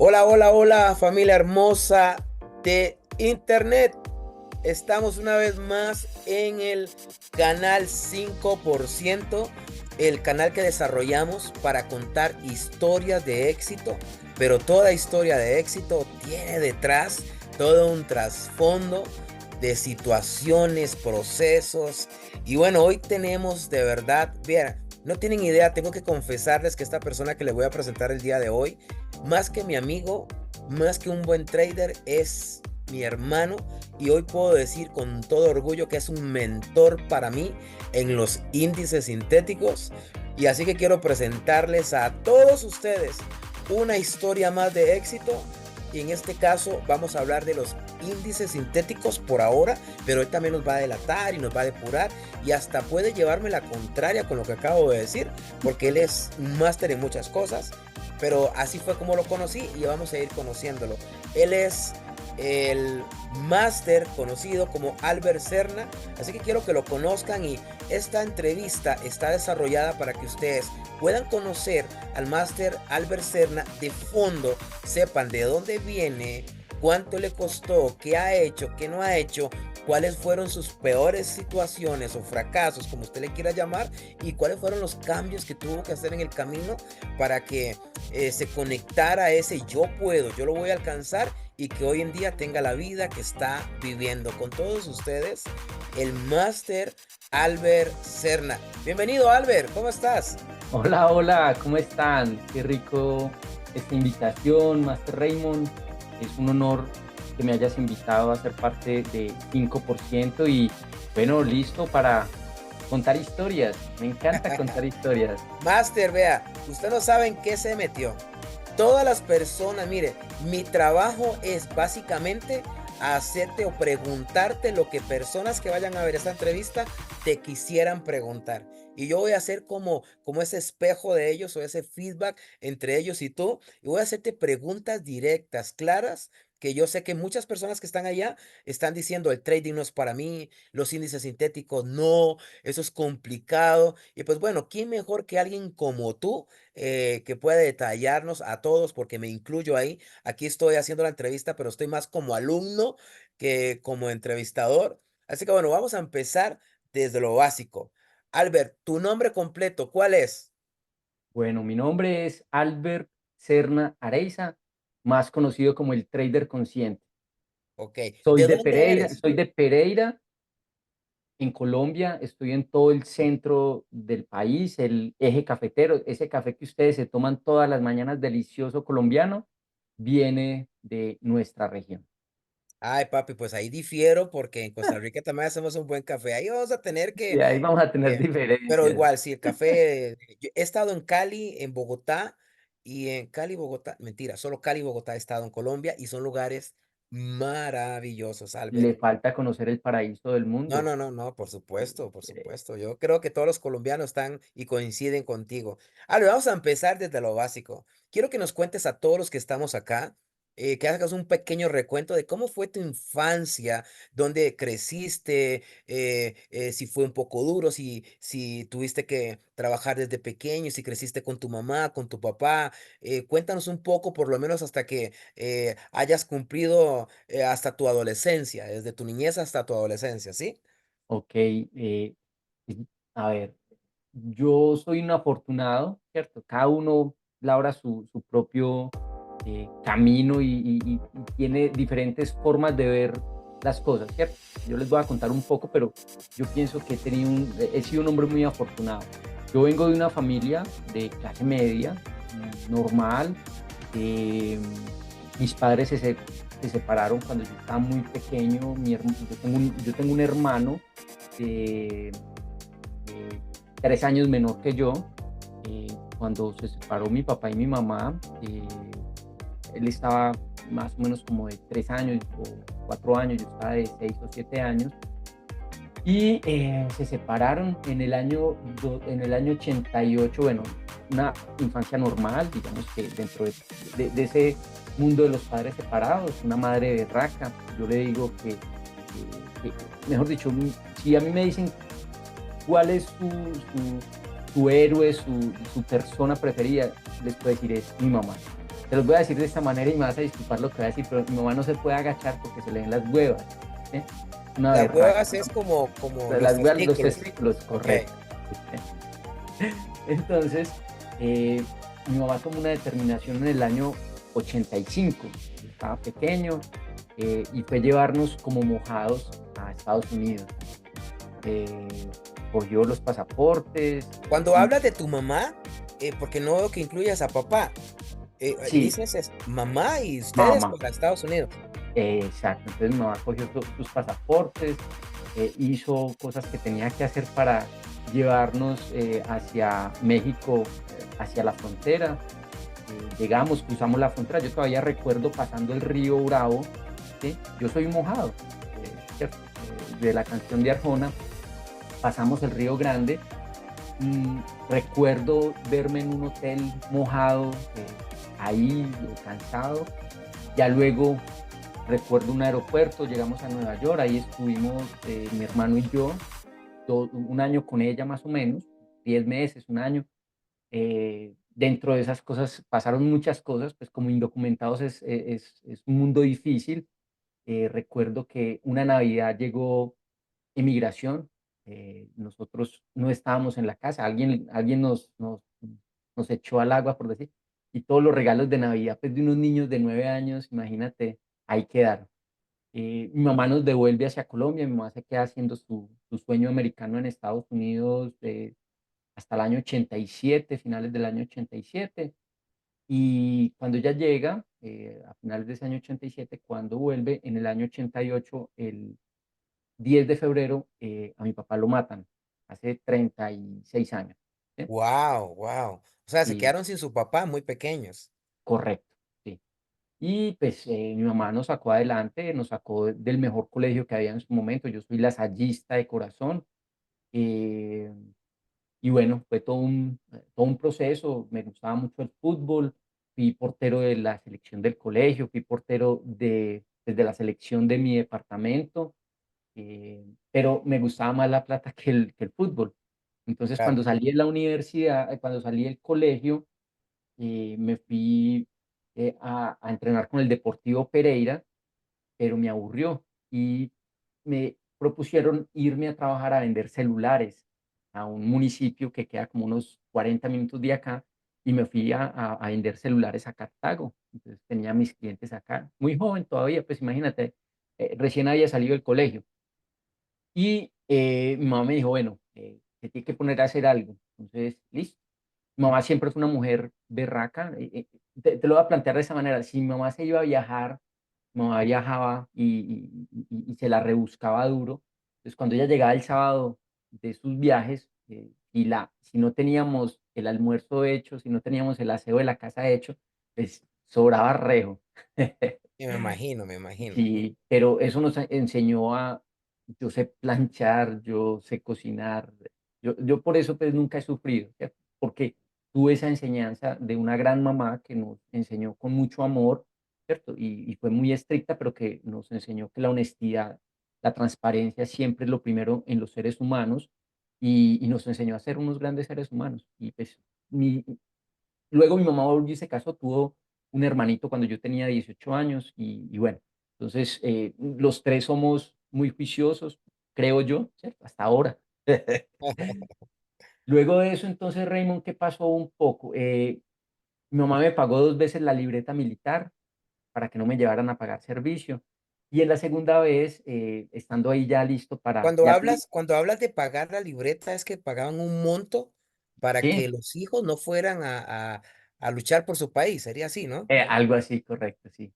Hola, hola, hola, familia hermosa de Internet. Estamos una vez más en el canal 5%, el canal que desarrollamos para contar historias de éxito, pero toda historia de éxito tiene detrás todo un trasfondo de situaciones, procesos. Y bueno, hoy tenemos de verdad, bien, no tienen idea, tengo que confesarles que esta persona que les voy a presentar el día de hoy, más que mi amigo, más que un buen trader, es mi hermano y hoy puedo decir con todo orgullo que es un mentor para mí en los índices sintéticos. Y así que quiero presentarles a todos ustedes una historia más de éxito. Y en este caso vamos a hablar de los índices sintéticos por ahora, pero él también nos va a delatar y nos va a depurar y hasta puede llevarme la contraria con lo que acabo de decir, porque él es un máster en muchas cosas, pero así fue como lo conocí y vamos a ir conociéndolo. Él es el máster conocido como Albert Serna, así que quiero que lo conozcan y esta entrevista está desarrollada para que ustedes puedan conocer al máster Albert Serna de fondo, sepan de dónde viene, cuánto le costó, qué ha hecho, qué no ha hecho, cuáles fueron sus peores situaciones o fracasos, como usted le quiera llamar, y cuáles fueron los cambios que tuvo que hacer en el camino para que se conectara a ese yo puedo, yo lo voy a alcanzar y que hoy en día tenga la vida que está viviendo. Con todos ustedes, el máster Albert Serna. Bienvenido, Albert, ¿cómo estás? Hola, hola, ¿cómo están? Qué rico esta invitación, Master Raymond. Es un honor que me hayas invitado a ser parte de 5% y bueno, listo para contar historias. Me encanta contar historias. Máster, vea, usted no sabe en qué se metió. Todas las personas, mire, mi trabajo es básicamente hacerte o preguntarte lo que personas que vayan a ver esta entrevista te quisieran preguntar. Y yo voy a hacer como ese espejo de ellos o ese feedback entre ellos y tú. Y voy a hacerte preguntas directas, claras, que yo sé que muchas personas que están allá están diciendo el trading no es para mí, los índices sintéticos no, eso es complicado. Y pues bueno, ¿quién mejor que alguien como tú que puede detallarnos a todos, porque me incluyo ahí? Aquí estoy haciendo la entrevista, pero estoy más como alumno que como entrevistador. Así que bueno, vamos a empezar desde lo básico. Albert, tu nombre completo, ¿cuál es? Bueno, mi nombre es Albert Serna Areiza, más conocido como el Trader Consciente. Ok, Soy ¿de de dónde Pereira, eres? soy de Pereira, en Colombia. Estoy en todo el centro del país, el eje cafetero. Ese café que ustedes se toman todas las mañanas, delicioso colombiano, viene de nuestra región. Ay, papi, pues ahí difiero porque en Costa Rica también hacemos un buen café. Ahí vamos a tener Y ahí vamos a tener pero diferencias. igual, sí, el café, yo he estado en Cali, en Bogotá, y en Cali, Bogotá, mentira, solo Cali y Bogotá he estado en Colombia y son lugares maravillosos, Albert. Le falta conocer el paraíso del No, mundo. no, no, no, por supuesto, por Eh, supuesto. Yo creo que todos los colombianos están y coinciden contigo. Albert, vamos a empezar desde lo básico. Quiero que nos cuentes a todos los que estamos acá, que hagas un pequeño recuento de cómo fue tu infancia, dónde creciste, si fue un poco duro, si tuviste que trabajar desde pequeño, si creciste con tu mamá, con tu papá. Cuéntanos un poco, por lo menos hasta que hayas cumplido hasta tu adolescencia, desde tu niñez hasta tu adolescencia, ¿sí? ok, y a ver, yo soy un afortunado, ¿cierto? Cada uno labra su propio camino y tiene diferentes formas de ver las cosas, ¿cierto? Yo les voy a contar un poco, pero yo pienso que he sido un hombre muy afortunado. Yo vengo de una familia de clase media, normal. eh, Mis padres se separaron cuando yo estaba muy pequeño. Yo tengo un hermano de, de 3 años menor que yo. Cuando se separó mi papá y mi mamá, él estaba más o menos como de 3 años o 4 años, yo estaba de 6 o 7 años. Y se separaron en el año 88. Bueno, una infancia normal, digamos que dentro de ese mundo de los padres separados, una madre berraca. Yo le digo mejor dicho, si a mí me dicen cuál es su héroe, su persona preferida, les puedo decir es mi mamá. te los voy a decir de esta manera y me vas a disculpar lo que voy a decir, pero mi mamá no se puede agachar porque se le ven las huevas, ¿sí? Una Las berraca. huevas es como los Las huevas, los testículos. testículos, Ok, correcto. Entonces, mi mamá tomó una determinación en el año 85, yo estaba pequeño, y fue llevarnos como mojados a Estados Unidos. Eh, Cogió los pasaportes cuando y hablas de tu mamá, porque no veo que incluyas a papá, sí, dices mamá y ustedes mamá. para Estados Unidos. Exacto, entonces mi mamá cogió sus pasaportes, hizo cosas que tenía que hacer para llevarnos hacia México, hacia la frontera. Llegamos, cruzamos la frontera. Yo todavía recuerdo pasando el río Bravo, ¿sí? Yo soy un mojado, ¿cierto? De la canción de Arjona. Pasamos el río Grande. Recuerdo verme en un hotel mojado, ahí, cansado. Ya luego recuerdo un aeropuerto, llegamos a Nueva York, ahí estuvimos mi hermano y yo, un año con ella más o menos, 10 meses, un año. Dentro de esas cosas pasaron muchas cosas, pues como indocumentados es un mundo difícil. Recuerdo que una Navidad llegó inmigración, nosotros no estábamos en la casa, alguien nos echó al agua, por decir, y todos los regalos de Navidad, pues de unos niños de 9 años, imagínate, ahí quedaron. Mi mamá nos devuelve hacia Colombia, mi mamá se queda haciendo su sueño americano en Estados Unidos hasta el año 87, finales del año 87. Y cuando ella llega, a finales de ese año 87, cuando vuelve, en el año 88, el 10 de febrero, a mi papá lo matan, hace 36 años. ¿Sí? Wow, wow. O sea, se Sí, quedaron sin su papá muy pequeños. correcto, sí. Y pues mi mamá nos sacó adelante, nos sacó del mejor colegio que había en su momento. Yo soy lasallista de corazón. eh, y bueno, fue todo un proceso. Me gustaba mucho el fútbol. Fui portero de la selección del colegio, fui portero desde la selección de mi departamento. Pero me gustaba más la plata que el fútbol. Entonces, Claro. cuando salí de la universidad, cuando salí del colegio, me fui a entrenar con el Deportivo Pereira, pero me aburrió y me propusieron irme a trabajar a vender celulares a un municipio que queda como unos 40 minutos de acá y me fui a vender celulares a Cartago. Entonces tenía mis clientes acá, muy joven todavía, pues imagínate, recién había salido del colegio. Y mi mamá me dijo, bueno, te tiene que poner a hacer algo. Entonces, listo. Mi mamá siempre fue una mujer berraca. Te lo voy a plantear de esa manera. Si mi mamá se iba a viajar, mi mamá viajaba y se la rebuscaba duro. Entonces, cuando ella llegaba el sábado de sus viajes, si no teníamos el almuerzo hecho, si no teníamos el aseo de la casa hecho, pues sobraba rejo. Y me imagino, me imagino. Sí, pero eso nos enseñó yo sé planchar, yo sé cocinar. Yo por eso pues nunca he sufrido, ¿cierto? Porque tuve esa enseñanza de una gran mamá que nos enseñó con mucho amor, ¿cierto? Y fue muy estricta, pero que nos enseñó que la honestidad, la transparencia siempre es lo primero en los seres humanos y nos enseñó a ser unos grandes seres humanos. Y pues mi, luego mi mamá volvió y se casó, tuvo un hermanito cuando yo tenía 18 años y bueno, entonces los tres somos muy juiciosos, creo yo, ¿cierto? Hasta ahora. Luego de eso, entonces, Raymond, ¿qué pasó un poco? Mi mamá me pagó 2 veces la libreta militar para que no me llevaran a pagar servicio. Y en la segunda vez, estando ahí ya listo para, Cuando hablas de pagar la libreta, es que pagaban un monto para sí, que los hijos no fueran a luchar por su país, sería así, ¿no? algo así, correcto, sí.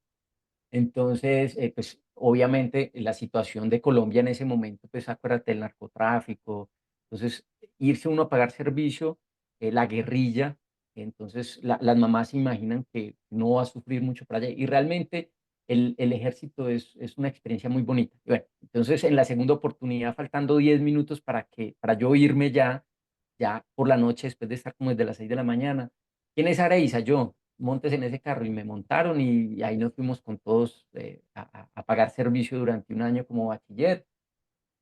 Entonces, pues obviamente la situación de Colombia en ese momento, pues acuérdate el narcotráfico, entonces irse uno a pagar servicio, la guerrilla, entonces las mamás se imaginan que no va a sufrir mucho para allá y realmente el ejército es una experiencia muy bonita. Y bueno, entonces en la segunda oportunidad, faltando 10 minutos para yo irme ya por la noche, después de estar como desde las 6 de la mañana, ¿quién es Areisa? Yo montes en ese carro y me montaron y ahí nos fuimos con todos a pagar servicio durante un año como bachiller.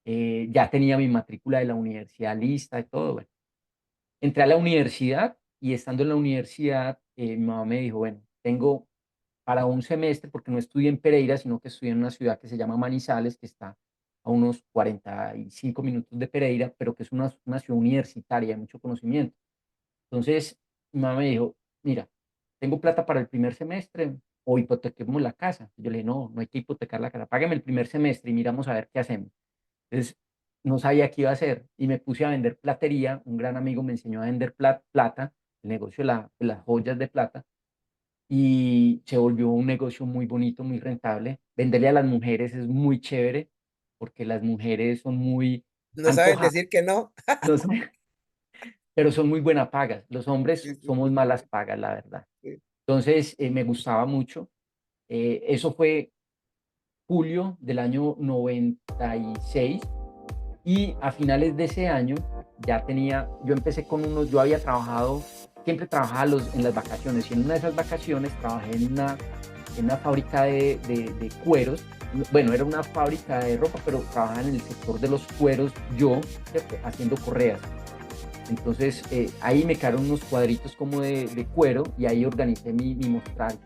Ya tenía mi matrícula de la universidad lista y todo. Bueno, entré a la universidad y estando en la universidad, mi mamá me dijo, bueno, tengo para un semestre, porque no estudié en Pereira, sino que estudié en una ciudad que se llama Manizales, que está a unos 45 minutos de Pereira, pero que es una ciudad universitaria de mucho conocimiento. Entonces, mi mamá me dijo, mira, tengo plata para el primer semestre o hipotequemos la casa. Yo le dije, no, no hay que hipotecar la casa, págame el primer semestre y miramos a ver qué hacemos. Entonces, no sabía qué iba a hacer y me puse a vender platería. Un gran amigo me enseñó a vender plata, el negocio de las joyas de plata, y se volvió un negocio muy bonito, muy rentable. Venderle a las mujeres es muy chévere porque las mujeres son muy No saben antojadas, decir que no. no sé, pero son muy buenas pagas. Los hombres Sí, sí, somos sí, malas pagas, la verdad. sí. Entonces, me gustaba mucho. Eso fue julio del año 96 y a finales de ese año yo empecé con unos, yo había trabajado, siempre trabajaba en las vacaciones y en una de esas vacaciones trabajé en una fábrica de cueros. Bueno, era una fábrica de ropa, pero trabajaba en el sector de los cueros yo, ¿cierto? Haciendo correas. Entonces, ahí me quedaron unos cuadritos como de cuero y ahí organicé mi mostral.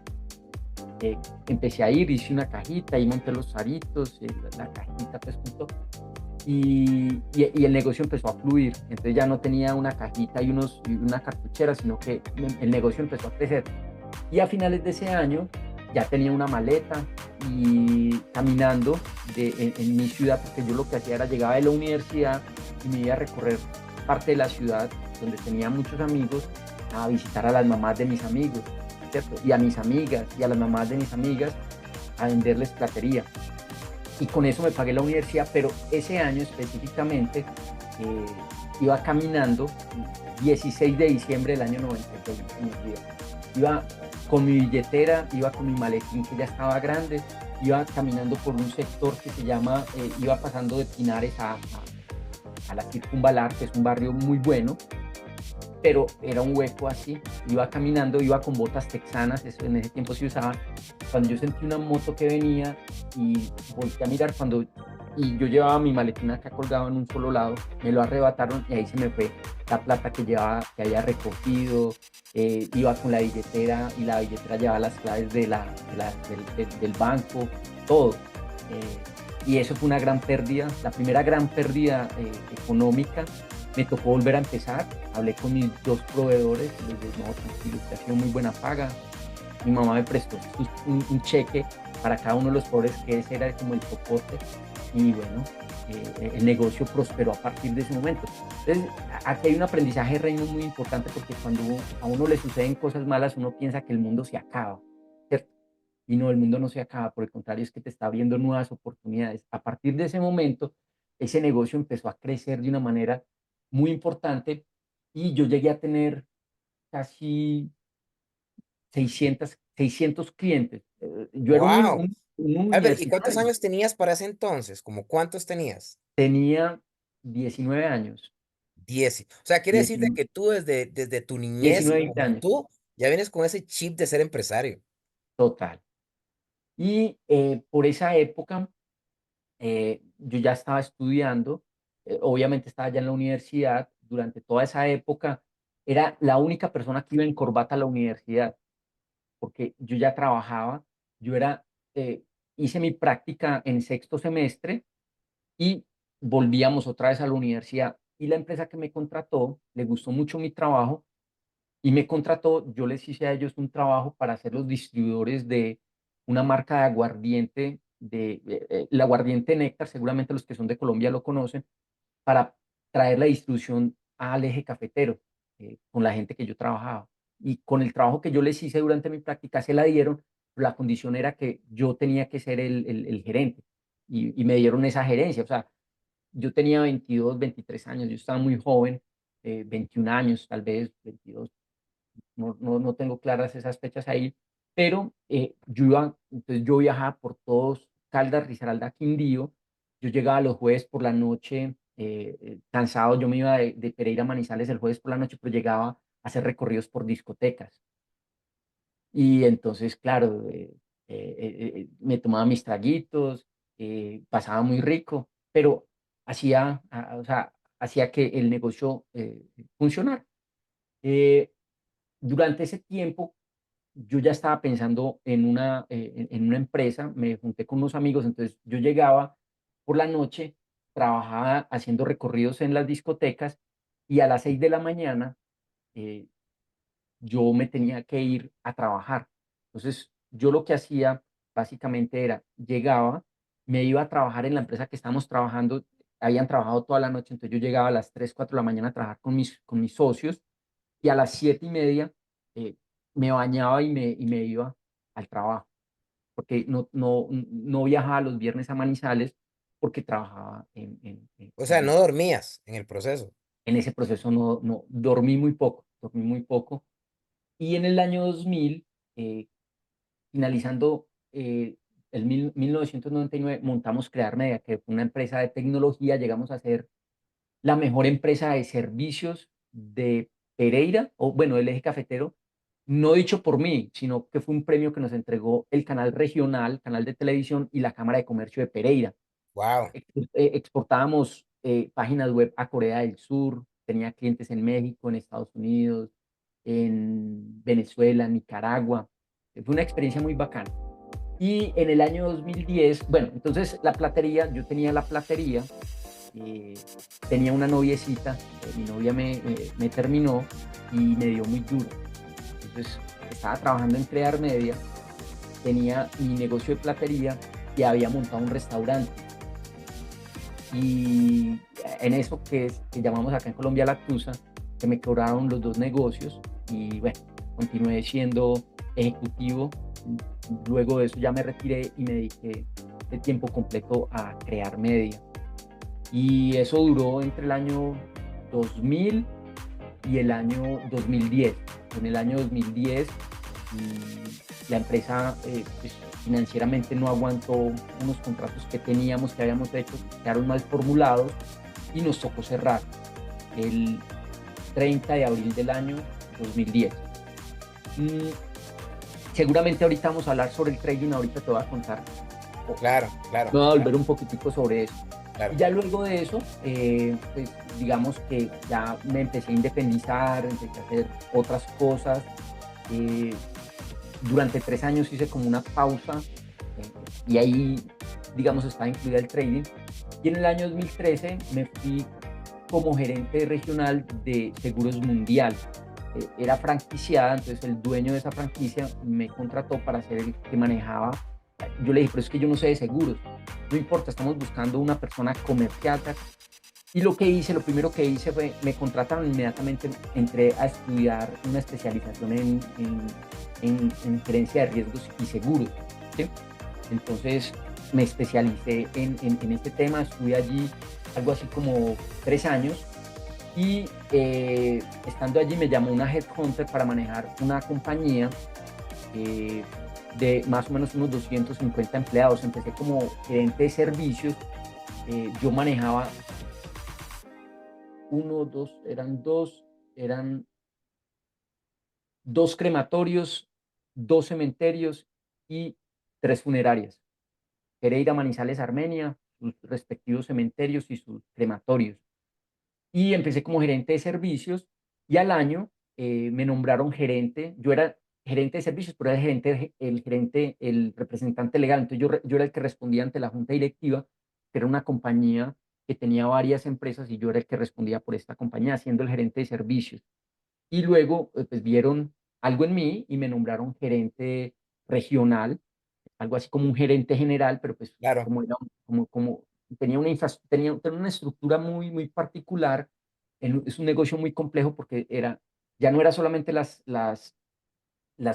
Empecé a ir, hice una cajita, ahí monté los aritos, la cajita pues junto, y el negocio empezó a fluir. Entonces ya no tenía una cajita y una cartuchera, sino que el negocio empezó a crecer. Y a finales de ese año ya tenía una maleta y caminando en mi ciudad, porque yo lo que hacía era llegaba de la universidad y me iba a recorrer parte de la ciudad donde tenía muchos amigos a visitar a las mamás de mis amigos, ¿cierto? Y a mis amigas y a las mamás de mis amigas a venderles platería. Y con eso me pagué la universidad, pero ese año específicamente eh, iba caminando, 16 de diciembre del año 96, iba con mi billetera, iba con mi maletín que ya estaba grande, iba caminando por un sector que se llama, iba pasando de Pinares a la Circunvalar, que es un barrio muy bueno, pero era un hueco así. Iba caminando, iba con botas texanas, eso en ese tiempo se usaba. Cuando yo sentí una moto que venía y volteé a mirar y yo llevaba mi maletín acá colgado en un solo lado, me lo arrebataron y ahí se me fue la plata que llevaba, que había recogido. Iba con la billetera y la billetera llevaba las claves del banco, todo. Y eso fue una gran pérdida, la primera gran pérdida económica. Me tocó volver a empezar, hablé con mis dos proveedores, les dije, no, tranquilo, usted ha sido muy buena paga. Mi mamá me prestó un cheque para cada uno de los pobres, que ese era como el soporte. Y bueno, el negocio prosperó a partir de ese momento. Entonces, aquí hay un aprendizaje, Reino, muy importante, porque cuando a uno le suceden cosas malas, uno piensa que el mundo se acaba, ¿cierto? Y no, el mundo no se acaba, por el contrario, es que te está abriendo nuevas oportunidades. A partir de ese momento, ese negocio empezó a crecer de una manera muy importante y yo llegué a tener casi 600 clientes. Yo era Wow. un Albert, ¿y cuántos universitario, años tenías para ese entonces? ¿Como cuántos tenías? tenía 19 años, 10. O sea, quiere decir de 19, que tú desde tu niñez y 20 años, juventud ya vienes con ese chip de ser empresario. total. Y por esa época yo ya estaba estudiando, obviamente estaba ya en la universidad, durante toda esa época era la única persona que iba en corbata a la universidad, porque yo ya trabajaba, yo era, hice mi práctica en sexto semestre y volvíamos otra vez a la universidad. Y la empresa que me contrató, le gustó mucho mi trabajo y me contrató. Yo les hice a ellos un trabajo para ser los distribuidores de una marca de aguardiente, el aguardiente Néctar, seguramente los que son de Colombia lo conocen, para traer la distribución al eje cafetero, con la gente que yo trabajaba. Y con el trabajo que yo les hice durante mi práctica se la dieron, pero la condición era que yo tenía que ser el gerente y me dieron esa gerencia. O sea, yo tenía 22, 23 años, yo estaba muy joven, 21 años, tal vez 22, no tengo claras esas fechas ahí, pero entonces yo viajaba por todos, Caldas, Risaralda, Quindío. Yo llegaba los jueves por la noche, cansado. Yo me iba de Pereira a Manizales el jueves por la noche, pero llegaba a hacer recorridos por discotecas. Y entonces, claro, me tomaba mis traguitos, pasaba muy rico, pero o sea, hacía que el negocio funcionara. Eh, Durante ese tiempo yo ya estaba pensando en una empresa, me junté con unos amigos, entonces yo llegaba por la noche, trabajaba haciendo recorridos en las discotecas y a las 6 de la mañana eh, yo me tenía que ir a trabajar. Entonces, yo lo que hacía básicamente era, llegaba, me iba a trabajar en la empresa que estábamos trabajando, habían trabajado toda la noche, entonces yo llegaba a las 3 4 de la mañana a trabajar con mis socios y a las 7:30 me bañaba y me iba al trabajo, porque no viajaba los viernes a Manizales porque trabajaba O sea, no dormías en el proceso. en ese proceso, no dormí muy poco. Y en el año 2000, eh, finalizando el 1999, montamos Crear Media, que fue una empresa de tecnología, llegamos a ser la mejor empresa de servicios de Pereira, o bueno, del eje cafetero, no dicho por mí, sino que fue un premio que nos entregó el canal regional, canal de televisión y la Cámara de Comercio de Pereira. Wow. Exportábamos páginas web a Corea del Sur, tenía clientes en México, en Estados Unidos, en Venezuela, Nicaragua. Fue una experiencia muy bacana. Y en el año 2010, bueno, entonces la platería, yo tenía la platería, tenía una noviecita, mi novia me terminó y me dio muy duro. Entonces estaba trabajando en Crear Media, tenía mi negocio de platería y había montado un restaurante. Y en eso que llamamos acá en Colombia la Tusa, se me quebraron los dos negocios y bueno, continué siendo ejecutivo. Luego de eso ya me retiré y me dediqué de tiempo completo a crear media. Y eso duró entre el año 2000 y el año 2010. En el año 2010 la empresa pues, financieramente no aguantó unos contratos que teníamos, que habíamos hecho, quedaron mal formulados y nos tocó cerrar el 30 de abril del año 2010. Mm, seguramente ahorita vamos a hablar sobre el trading, ahorita te voy a contar, Claro, claro, me voy a claro, volver un poquitico sobre eso. Y claro. ya luego de eso, pues digamos que ya me empecé a independizar, empecé a hacer otras cosas. Eh, durante 3 años hice como una pausa y ahí, digamos, estaba incluida el trading. Y en el año 2013 me fui como gerente regional de Seguros Mundial. Era franquiciada, entonces el dueño de esa franquicia me contrató para ser el que manejaba. Yo le dije, pero es que yo no sé de seguros. No importa, estamos buscando una persona comercial. Y lo que hice, lo primero que hice fue, me contrataron inmediatamente, entré a estudiar una especialización en gerencia de riesgos y seguros. ¿Sí? Entonces me especialicé en este tema, estuve allí algo así como 3 años y estando allí me llamó una headhunter para manejar una compañía eh, de más o menos unos 250 empleados. Empecé como gerente de servicios, yo manejaba eran dos crematorios, dos cementerios y tres funerarias. Pereira, Manizales, Armenia, sus respectivos cementerios y sus crematorios. Y empecé como gerente de servicios y al año me nombraron gerente. Yo era gerente de servicios, pero era el representante legal. Entonces yo era el que respondía ante la junta directiva, que era una compañía que tenía varias empresas y yo era el que respondía por esta compañía, siendo el gerente de servicios. Y luego, pues vieron algo en mí y me nombraron gerente regional, algo así como un gerente general, pero pues Claro. como, como tenía tenía una estructura muy particular, es un negocio muy complejo porque ya no era solamente las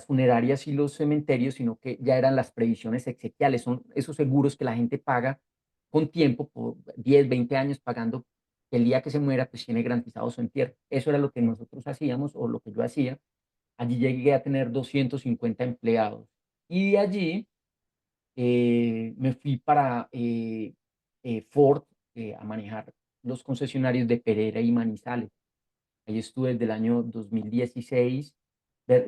funerarias y los cementerios, sino que ya eran las previsiones exequiales, son esos seguros que la gente paga con tiempo, por 10 20 años pagando, que el día que se muera, pues tiene garantizado su entierro. Eso era lo que nosotros hacíamos o lo que yo hacía. Allí llegué a tener 250 empleados. Y de allí me fui para Ford a manejar los concesionarios de Pereira y Manizales. Ahí estuve desde el año 2016,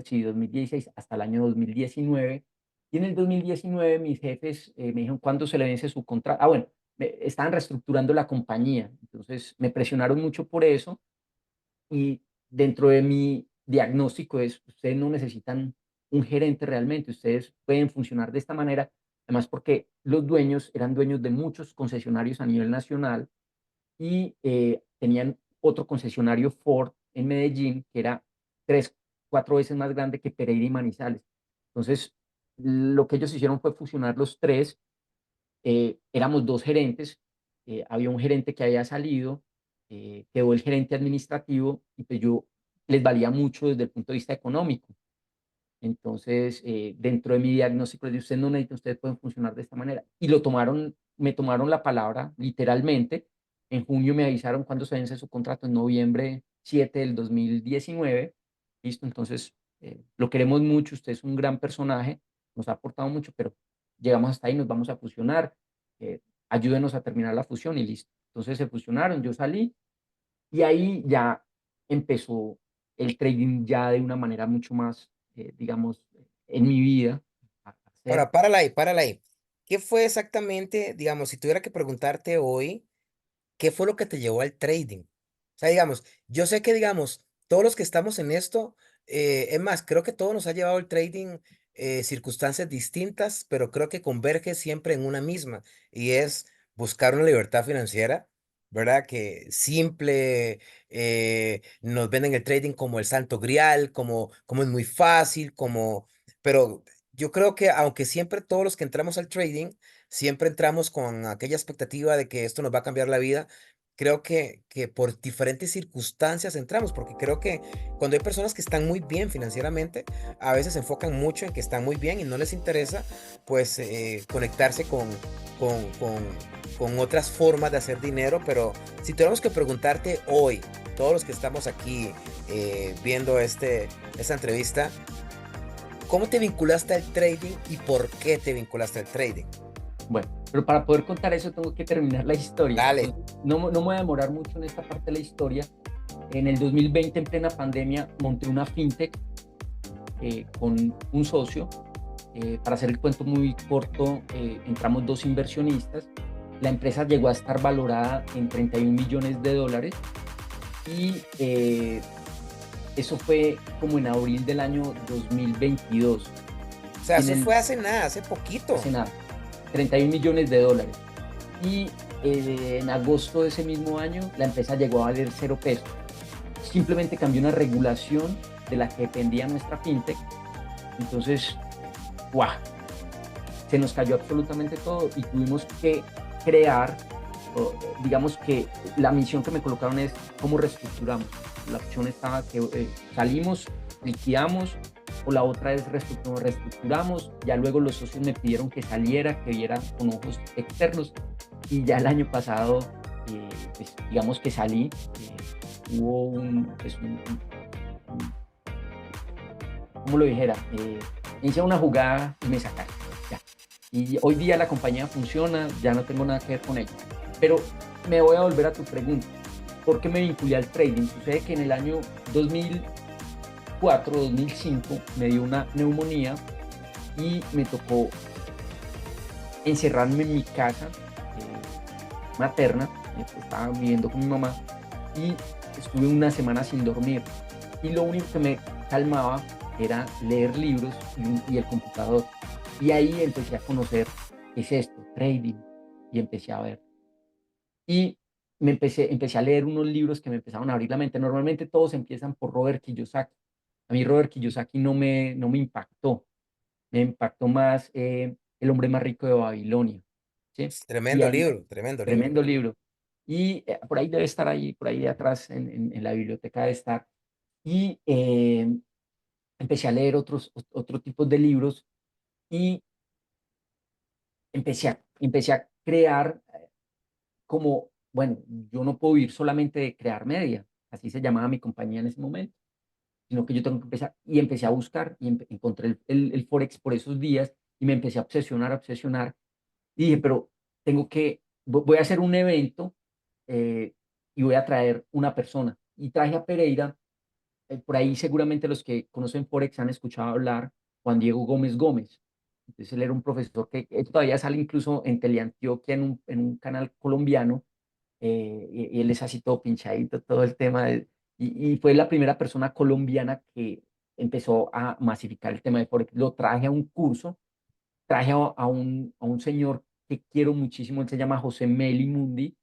sí, 2016 hasta el año 2019. Y en el 2019 mis jefes me dijeron, ¿cuándo se le vence su contrato? Ah, bueno, estaban reestructurando la compañía. Entonces me presionaron mucho por eso. Y dentro de mi diagnóstico es, ustedes no necesitan un gerente realmente. Ustedes pueden funcionar de esta manera, además porque los dueños eran dueños de muchos concesionarios a nivel nacional y tenían otro concesionario Ford en Medellín que era 3, 4 veces más grande que Pereira y Manizales. Entonces, lo que ellos hicieron fue fusionar los tres. Éramos dos gerentes, había un gerente que había salido, quedó el gerente administrativo y pues yo les valía mucho desde el punto de vista económico. Entonces, dentro de mi diagnóstico, les dije, ustedes no necesitan, ustedes pueden funcionar de esta manera. Y lo tomaron, me tomaron la palabra, literalmente. En junio me avisaron cuándo se vence su contrato, en noviembre 7 del 2019. Listo, entonces, lo queremos mucho, usted es un gran personaje, nos ha aportado mucho, pero llegamos hasta ahí, nos vamos a fusionar. Ayúdenos a terminar la fusión y listo. Entonces se fusionaron, yo salí y ahí ya empezó el trading ya de una manera mucho más, digamos, en mi vida, a hacer. Ahora, párala ahí, párala ahí. ¿Qué fue exactamente, digamos, si tuviera que preguntarte hoy? ¿Qué fue lo que te llevó al trading? O sea, digamos, yo sé que, digamos, todos los que estamos en esto, es más, creo que todo nos ha llevado el trading circunstancias distintas, pero creo que converge siempre en una misma, y es buscar una libertad financiera, ¿verdad? Que simple, nos venden el trading como el santo grial, como es muy fácil, pero yo creo que aunque siempre todos los que entramos al trading, siempre entramos con aquella expectativa de que esto nos va a cambiar la vida. Creo que por diferentes circunstancias entramos, porque creo que cuando hay personas que están muy bien financieramente, a veces se enfocan mucho en que están muy bien y no les interesa, pues, conectarse con, con, con otras formas de hacer dinero. Pero si tenemos que preguntarte hoy, todos los que estamos aquí viendo esta entrevista, ¿cómo te vinculaste al trading y por qué te vinculaste al trading? Bueno, pero para poder contar eso tengo que terminar la historia. Dale. Entonces, no me voy a demorar mucho en esta parte de la historia. En el 2020, en plena pandemia, monté una fintech con un socio. Para hacer el cuento muy corto, entramos dos inversionistas. La empresa llegó a estar valorada en 31 millones de dólares y eso fue como en abril del año 2022. O sea, Y en eso el, fue hace nada, hace poquito. hace nada, 31 millones de dólares. Y en agosto de ese mismo año, la empresa llegó a valer 0 pesos. Simplemente cambió una regulación de la que dependía nuestra fintech. Entonces, ¡guau! Se nos cayó absolutamente todo y tuvimos que crear, digamos que la misión que me colocaron es cómo reestructuramos. La opción estaba que salimos, liquidamos, o la otra es reestructuramos. Ya luego los socios me pidieron que saliera, que viera con ojos externos y ya el año pasado, pues, digamos que salí. Hubo pues, ¿cómo lo dijera? Hice una jugada y me sacaron. Ya. Y hoy día la compañía funciona, ya no tengo nada que ver con ella. Pero me voy a volver a tu pregunta. ¿Por qué me vinculé al trading? Sucede que en el año 2004, 2005 me dio una neumonía y me tocó encerrarme en mi casa materna. Estaba viviendo con mi mamá y estuve una semana sin dormir. Y lo único que me calmaba era leer libros y el computador. Y ahí empecé a conocer qué es esto, trading, y empecé a ver. Y empecé a leer unos libros que me empezaron a abrir la mente. Normalmente todos empiezan por Robert Kiyosaki. A mí Robert Kiyosaki no me impactó. Me impactó más El hombre más rico de Babilonia. ¿Sí? Y Tremendo ahí, libro, tremendo libro. tremendo libro. Y por ahí debe estar ahí, por ahí de atrás en la biblioteca debe estar. Y empecé a leer otros tipos de libros y empecé a crear como, bueno, yo no puedo vivir solamente de crear media, así se llamaba mi compañía en ese momento, sino que yo tengo que empezar, y empecé a buscar, y encontré el Forex por esos días, y me empecé a obsesionar, y dije, pero voy a hacer un evento y voy a traer una persona. Y traje a Pereira, por ahí seguramente los que conocen Forex han escuchado hablar Juan Diego Gómez Gómez. Entonces él era un profesor que todavía sale incluso en Teleantioquia en un canal colombiano, y él es así todo pinchadito, todo el tema y fue la primera persona colombiana que empezó a masificar el tema de Forex. Lo traje a un curso, traje a un señor que quiero muchísimo, él se llama José Meli Mundi,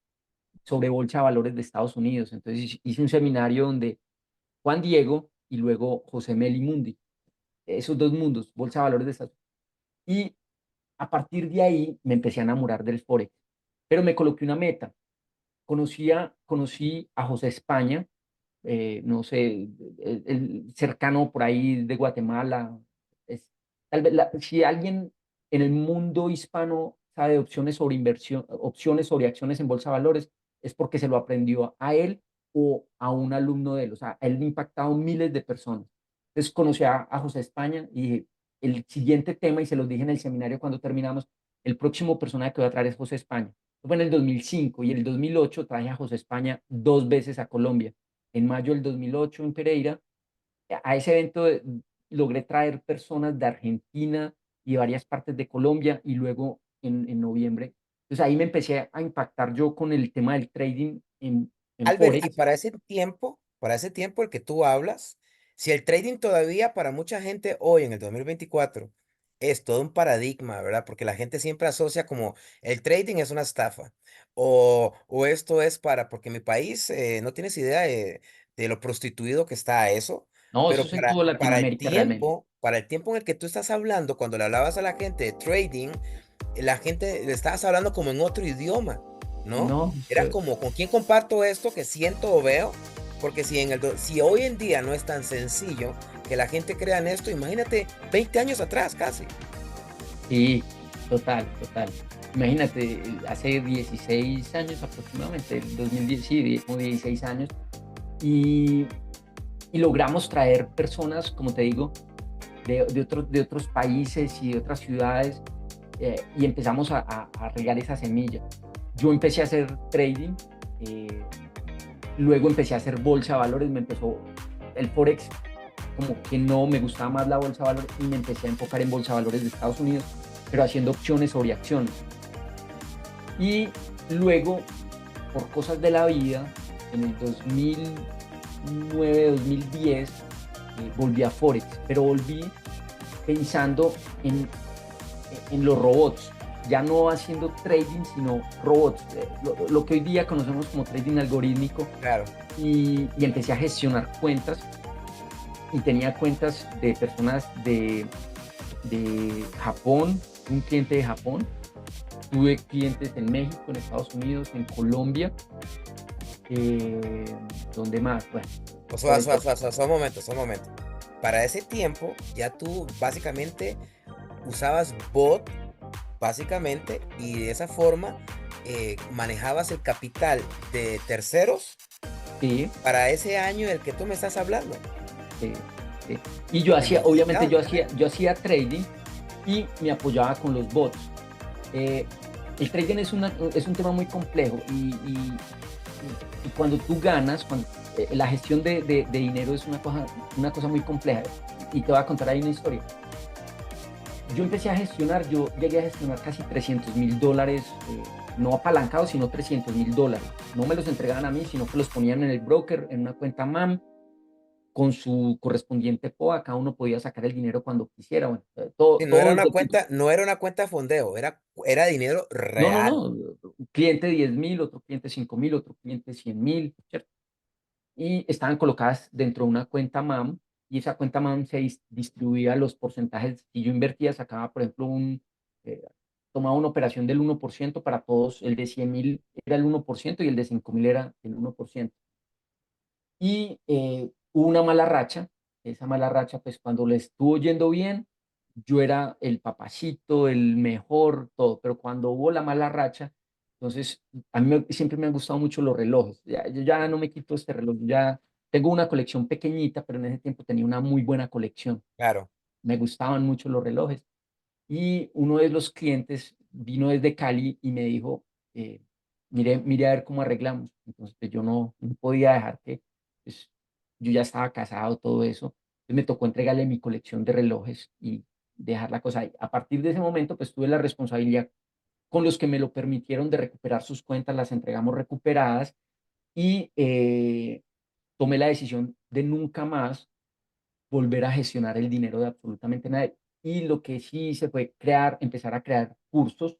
sobre bolsa de valores de Estados Unidos. Entonces hice un seminario donde Juan Diego y luego José Meli Mundi, esos dos mundos, bolsa de valores de Estados Unidos. Y a partir de ahí me empecé a enamorar del Forex, pero me coloqué una meta. Conocí a José España, no sé, el cercano por ahí de Guatemala. Es, tal vez si alguien en el mundo hispano sabe de opciones sobre inversión, opciones sobre acciones en bolsa de valores, es porque se lo aprendió a él o a un alumno de él. O sea, él ha impactado miles de personas. Entonces conocí a José España y dije, el siguiente tema, y se los dije en el seminario cuando terminamos, el próximo personaje que voy a traer es José España. Fue en el 2005 y en el 2008 traje a José España dos veces a Colombia. En mayo del 2008 en Pereira, a ese evento logré traer personas de Argentina y varias partes de Colombia y luego en noviembre. Entonces ahí me empecé a impactar yo con el tema del trading en Albert, y Forex. para ese tiempo el que tú hablas, si el trading todavía para mucha gente hoy en el 2024 es todo un paradigma, ¿verdad? Porque la gente siempre asocia como el trading es una estafa o esto es porque mi país no tienes idea de lo prostituido que está eso, No, eso pero es en toda Latinoamérica realmente. para el tiempo en el que tú estás hablando, cuando le hablabas a la gente de trading, la gente le estabas hablando como en otro idioma, ¿no? No, Era como, ¿con quién comparto esto que siento o veo? Porque si hoy en día no es tan sencillo que la gente crea en esto, imagínate 20 años atrás casi. sí, total, total. Imagínate, hace 16 años aproximadamente, el 2010, sí, como 16 años, y, y logramos traer personas, como te digo, de otros países y de otras ciudades, y empezamos a regar esa semilla. Yo empecé a hacer trading, eh, luego empecé a hacer bolsa de valores, me empezó el Forex, como que no me gustaba más la bolsa de valores y me empecé a enfocar en bolsa de valores de Estados Unidos, pero haciendo opciones sobre acciones. Y luego, por cosas de la vida, en el 2009, 2010, volví a Forex, pero volví pensando en los robots, ya no haciendo trading, sino robots, lo que hoy día conocemos como trading algorítmico, Claro. y empecé a gestionar cuentas y tenía cuentas de personas de Japón, un cliente de Japón, tuve clientes en México, en Estados Unidos, en Colombia, eh, ¿dónde más? Bueno, por el top. Son momentos, son momentos. Para ese tiempo ya tú básicamente usabas bot, básicamente, y de esa forma manejabas el capital de terceros Sí, para ese año del que tú me estás hablando. sí, sí. Y yo hacía, obviamente Demasiado. yo hacía trading y me apoyaba con los bots. Eh, el trading es un tema muy complejo y cuando tú ganas, la gestión de dinero es una cosa muy compleja. Y te voy a contar ahí una historia. Yo empecé a gestionar, yo llegué a gestionar casi $300.000, no apalancados, sino $300.000. No me los entregaban a mí, sino que los ponían en el broker, en una cuenta MAM, con su correspondiente POA, cada uno podía sacar el dinero cuando quisiera. Bueno, Y todo desde el punto. no era una cuenta de fondeo, era dinero No, no, real. no. Un cliente 10.000, otro cliente 5.000, otro cliente 100.000, ¿cierto? Y estaban colocadas dentro de una cuenta MAM y esa cuenta MAM se distribuía los porcentajes. Si yo invertía, sacaba, por ejemplo, eh, tomaba una operación del 1% para todos, el de 100.000 era el 1% y el de 5.000 era el 1%. Y hubo una mala racha, esa mala racha, pues cuando le estuvo yendo bien, yo era el papacito, el mejor, todo, pero cuando hubo la mala racha, entonces a mí siempre me han gustado mucho los relojes, yo ya no me quito este reloj, ya tengo una colección pequeñita, pero en ese tiempo tenía una muy buena colección, Claro. me gustaban mucho los relojes. Y uno de los clientes vino desde Cali y me dijo, mire a ver cómo arreglamos. Entonces, pues, yo no podía dejar que, pues, yo ya estaba casado, todo eso. Entonces me tocó entregarle mi colección de relojes y dejar la cosa ahí. A partir de ese momento, pues tuve la responsabilidad con los que me lo permitieron de recuperar sus cuentas, las entregamos recuperadas y tomé la decisión de nunca más volver a gestionar el dinero de absolutamente nadie. Y lo que sí hice fue empezar a crear cursos.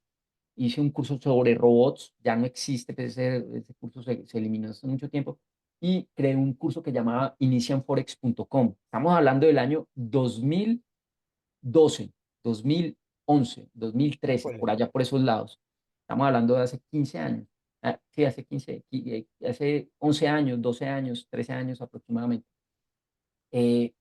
Hice un curso sobre robots, ya no existe, pues ese curso se eliminó hace mucho tiempo, y creé un curso que llamaba inicianforex.com. Estamos hablando del año 2012, 2011, 2013, Híjole. por allá por esos lados. Estamos hablando de hace 15 años. Sí, hace 15, hace 11 años, 12 años, 13 años aproximadamente. Eh,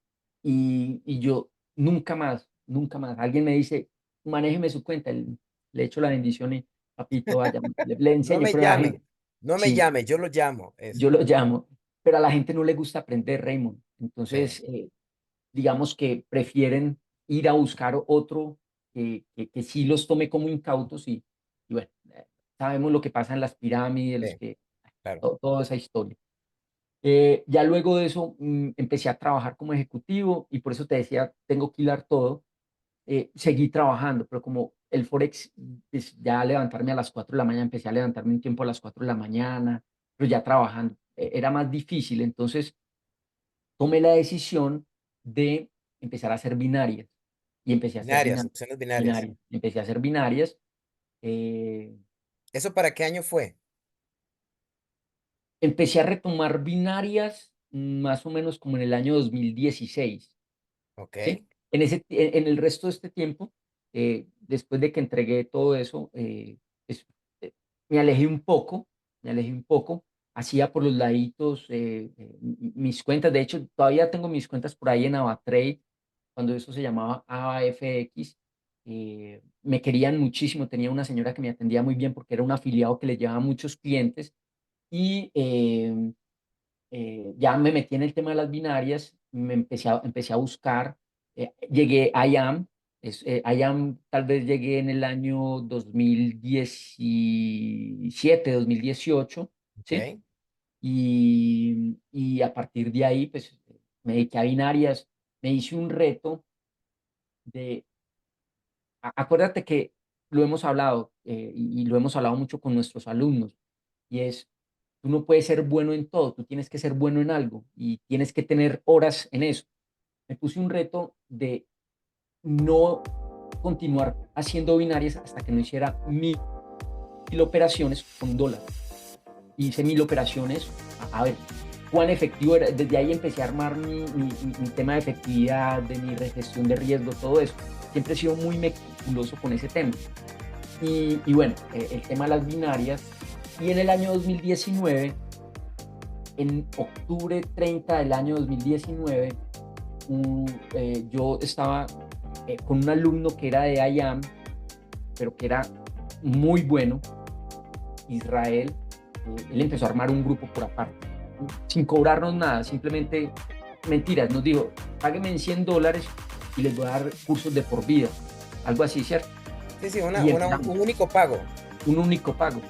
y yo nunca más, nunca más. Alguien me dice, manéjeme su cuenta, le echo la bendición y papito, vaya, le No enseño, me pero a la gente, llame, no me sí, llame, yo lo llamo. yo Eso. lo llamo, pero a la gente no le gusta aprender, Raymond. Sí. Entonces, digamos que prefieren ir a buscar otro que sí los tome como incautos y bueno, sabemos lo que pasa en las pirámides, Sí, claro. toda esa historia. Ya luego de eso empecé a trabajar como ejecutivo y por eso te decía, tengo que hilar todo. Seguí trabajando, pero como el Forex, pues ya levantarme a las 4 de la mañana, empecé a levantarme un tiempo a las 4 de la mañana, pero ya trabajando, era más difícil. Entonces tomé la decisión de empezar a hacer binarias y empecé a hacer Binarias, opciones binarias. binarias, empecé a hacer binarias. eh, ¿Eso para qué año fue? Empecé a retomar binarias más o menos como en el año 2016. Ok, ¿Sí? En el resto de este tiempo, después de que entregué todo eso, pues, eh, me alejé un poco, me alejé un poco, hacía por los laditos, mis cuentas, de hecho, todavía tengo mis cuentas por ahí en AvaTrade, cuando eso se llamaba AvaFX. Me querían muchísimo, tenía una señora que me atendía muy bien porque era un afiliado que le llevaba muchos clientes y ya me metí en el tema de las binarias, empecé a buscar, llegué a IAM, IAM tal vez llegué en el año 2017, 2018, ¿sí? ok. Y a partir de ahí, pues me dediqué a binarias, me hice un reto de, acuérdate que lo hemos hablado y lo hemos hablado mucho con nuestros alumnos, y es, tú no puedes ser bueno en todo, tú tienes que ser bueno en algo y tienes que tener horas en eso. Me puse un reto de no continuar haciendo binarias hasta que no hiciera 1000 operaciones con $1. Hice 1000 operaciones, a ver cuán efectivo era. Desde ahí empecé a armar mi tema de efectividad, de mi gestión de riesgo, todo eso. Siempre he sido muy meticuloso con ese tema. Y bueno, el tema de las binarias. Y en el año 2019, en octubre 30 del año 2019, yo estaba con un alumno que era de IAM, pero que era muy bueno, Israel. Él empezó a armar un grupo por aparte, sin cobrarnos nada, simplemente mentiras. Nos dijo, páguenme en $100 y les voy a dar cursos de por vida, algo así, ¿cierto? Sí, sí, Y un empezamos, único pago. un único pago.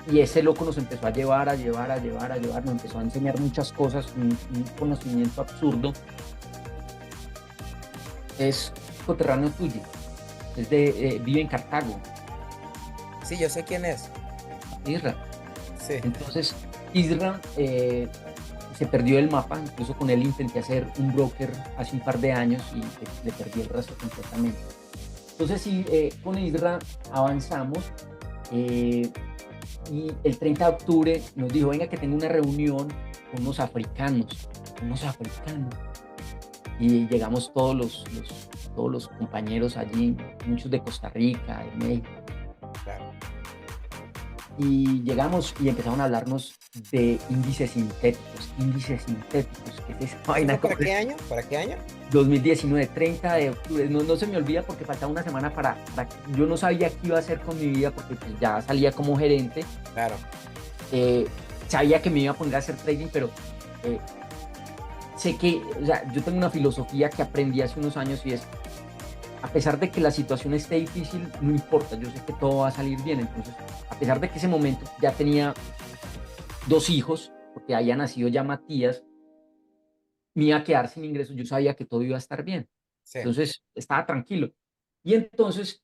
Y ese loco nos empezó a llevar, a llevar, a llevar, a llevar, nos empezó a enseñar muchas cosas, un conocimiento absurdo. Es coterráneo tuyo, vive en Cartago, Sí, yo sé quién es. Isra. Sí. Entonces, Isra se perdió el mapa, incluso con él intenté hacer un broker hace un par de años y le perdí el rastro completamente. Entonces, sí, con Isra avanzamos eh, y el 30 de octubre nos dijo, venga que tengo una reunión con unos africanos. Y llegamos todos los compañeros allí, muchos de Costa Rica, de México, Claro. y llegamos y empezaron a hablarnos de índices sintéticos, que es esa ¿Eso vaina. fue para qué año? ¿Para qué año? 2019, 30 de octubre, no, no se me olvida porque faltaba una semana yo no sabía qué iba a hacer con mi vida porque pues, ya salía como gerente, Claro. eh, sabía que me iba a poner a hacer trading, pero eh, sé que, o sea, yo tengo una filosofía que aprendí hace unos años y es, a pesar de que la situación esté difícil, no importa, yo sé que todo va a salir bien. Entonces, a pesar de que ese momento ya tenía 2 hijos, porque había nacido ya Matías, me iba a quedar sin ingresos, yo sabía que todo iba a estar bien. Sí. Entonces, estaba tranquilo. Y entonces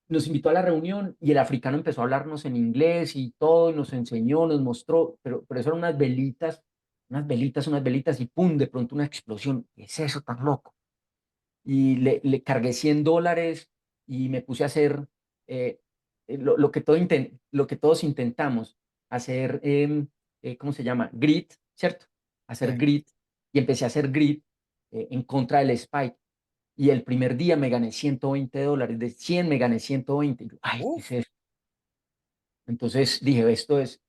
nos invitó a la reunión y el africano empezó a hablarnos en inglés y todo, y nos enseñó, nos mostró, pero eso eran unas velitas unas velitas y ¡pum! De pronto una explosión. ¿Qué es eso tan loco? Y le cargué $100 y me puse a hacer eh, lo que todos intentamos, hacer, ¿cómo se llama? Grit, ¿cierto? Hacer Sí. grit. Y empecé a hacer grit en contra del spike. Y el primer día me gané $120, de 100 me gané 120. Y yo, ay, ¿qué es Uf, eso? Entonces dije, esto es,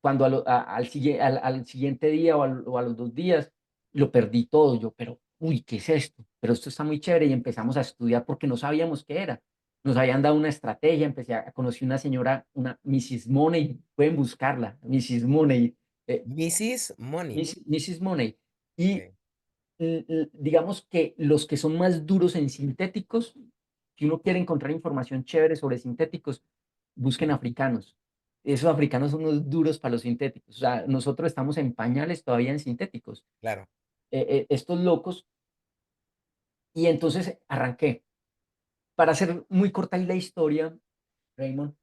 cuando al siguiente día o a los 2 días, lo perdí todo. Yo, pero, uy, ¿qué es esto? Pero esto está muy chévere y empezamos a estudiar porque no sabíamos qué era. Nos habían dado una estrategia, conocí una señora, una Mrs. Money, pueden buscarla, Mrs. Money, eh, Mrs. Money. Mrs. Money. Y Sí. digamos que los que son más duros en sintéticos, si uno quiere encontrar información chévere sobre sintéticos, busquen africanos. Esos africanos son unos duros para los sintéticos. O sea, nosotros estamos en pañales todavía en sintéticos. Claro. Estos locos. Y entonces arranqué. Para hacer muy corta ahí la historia, Raymond,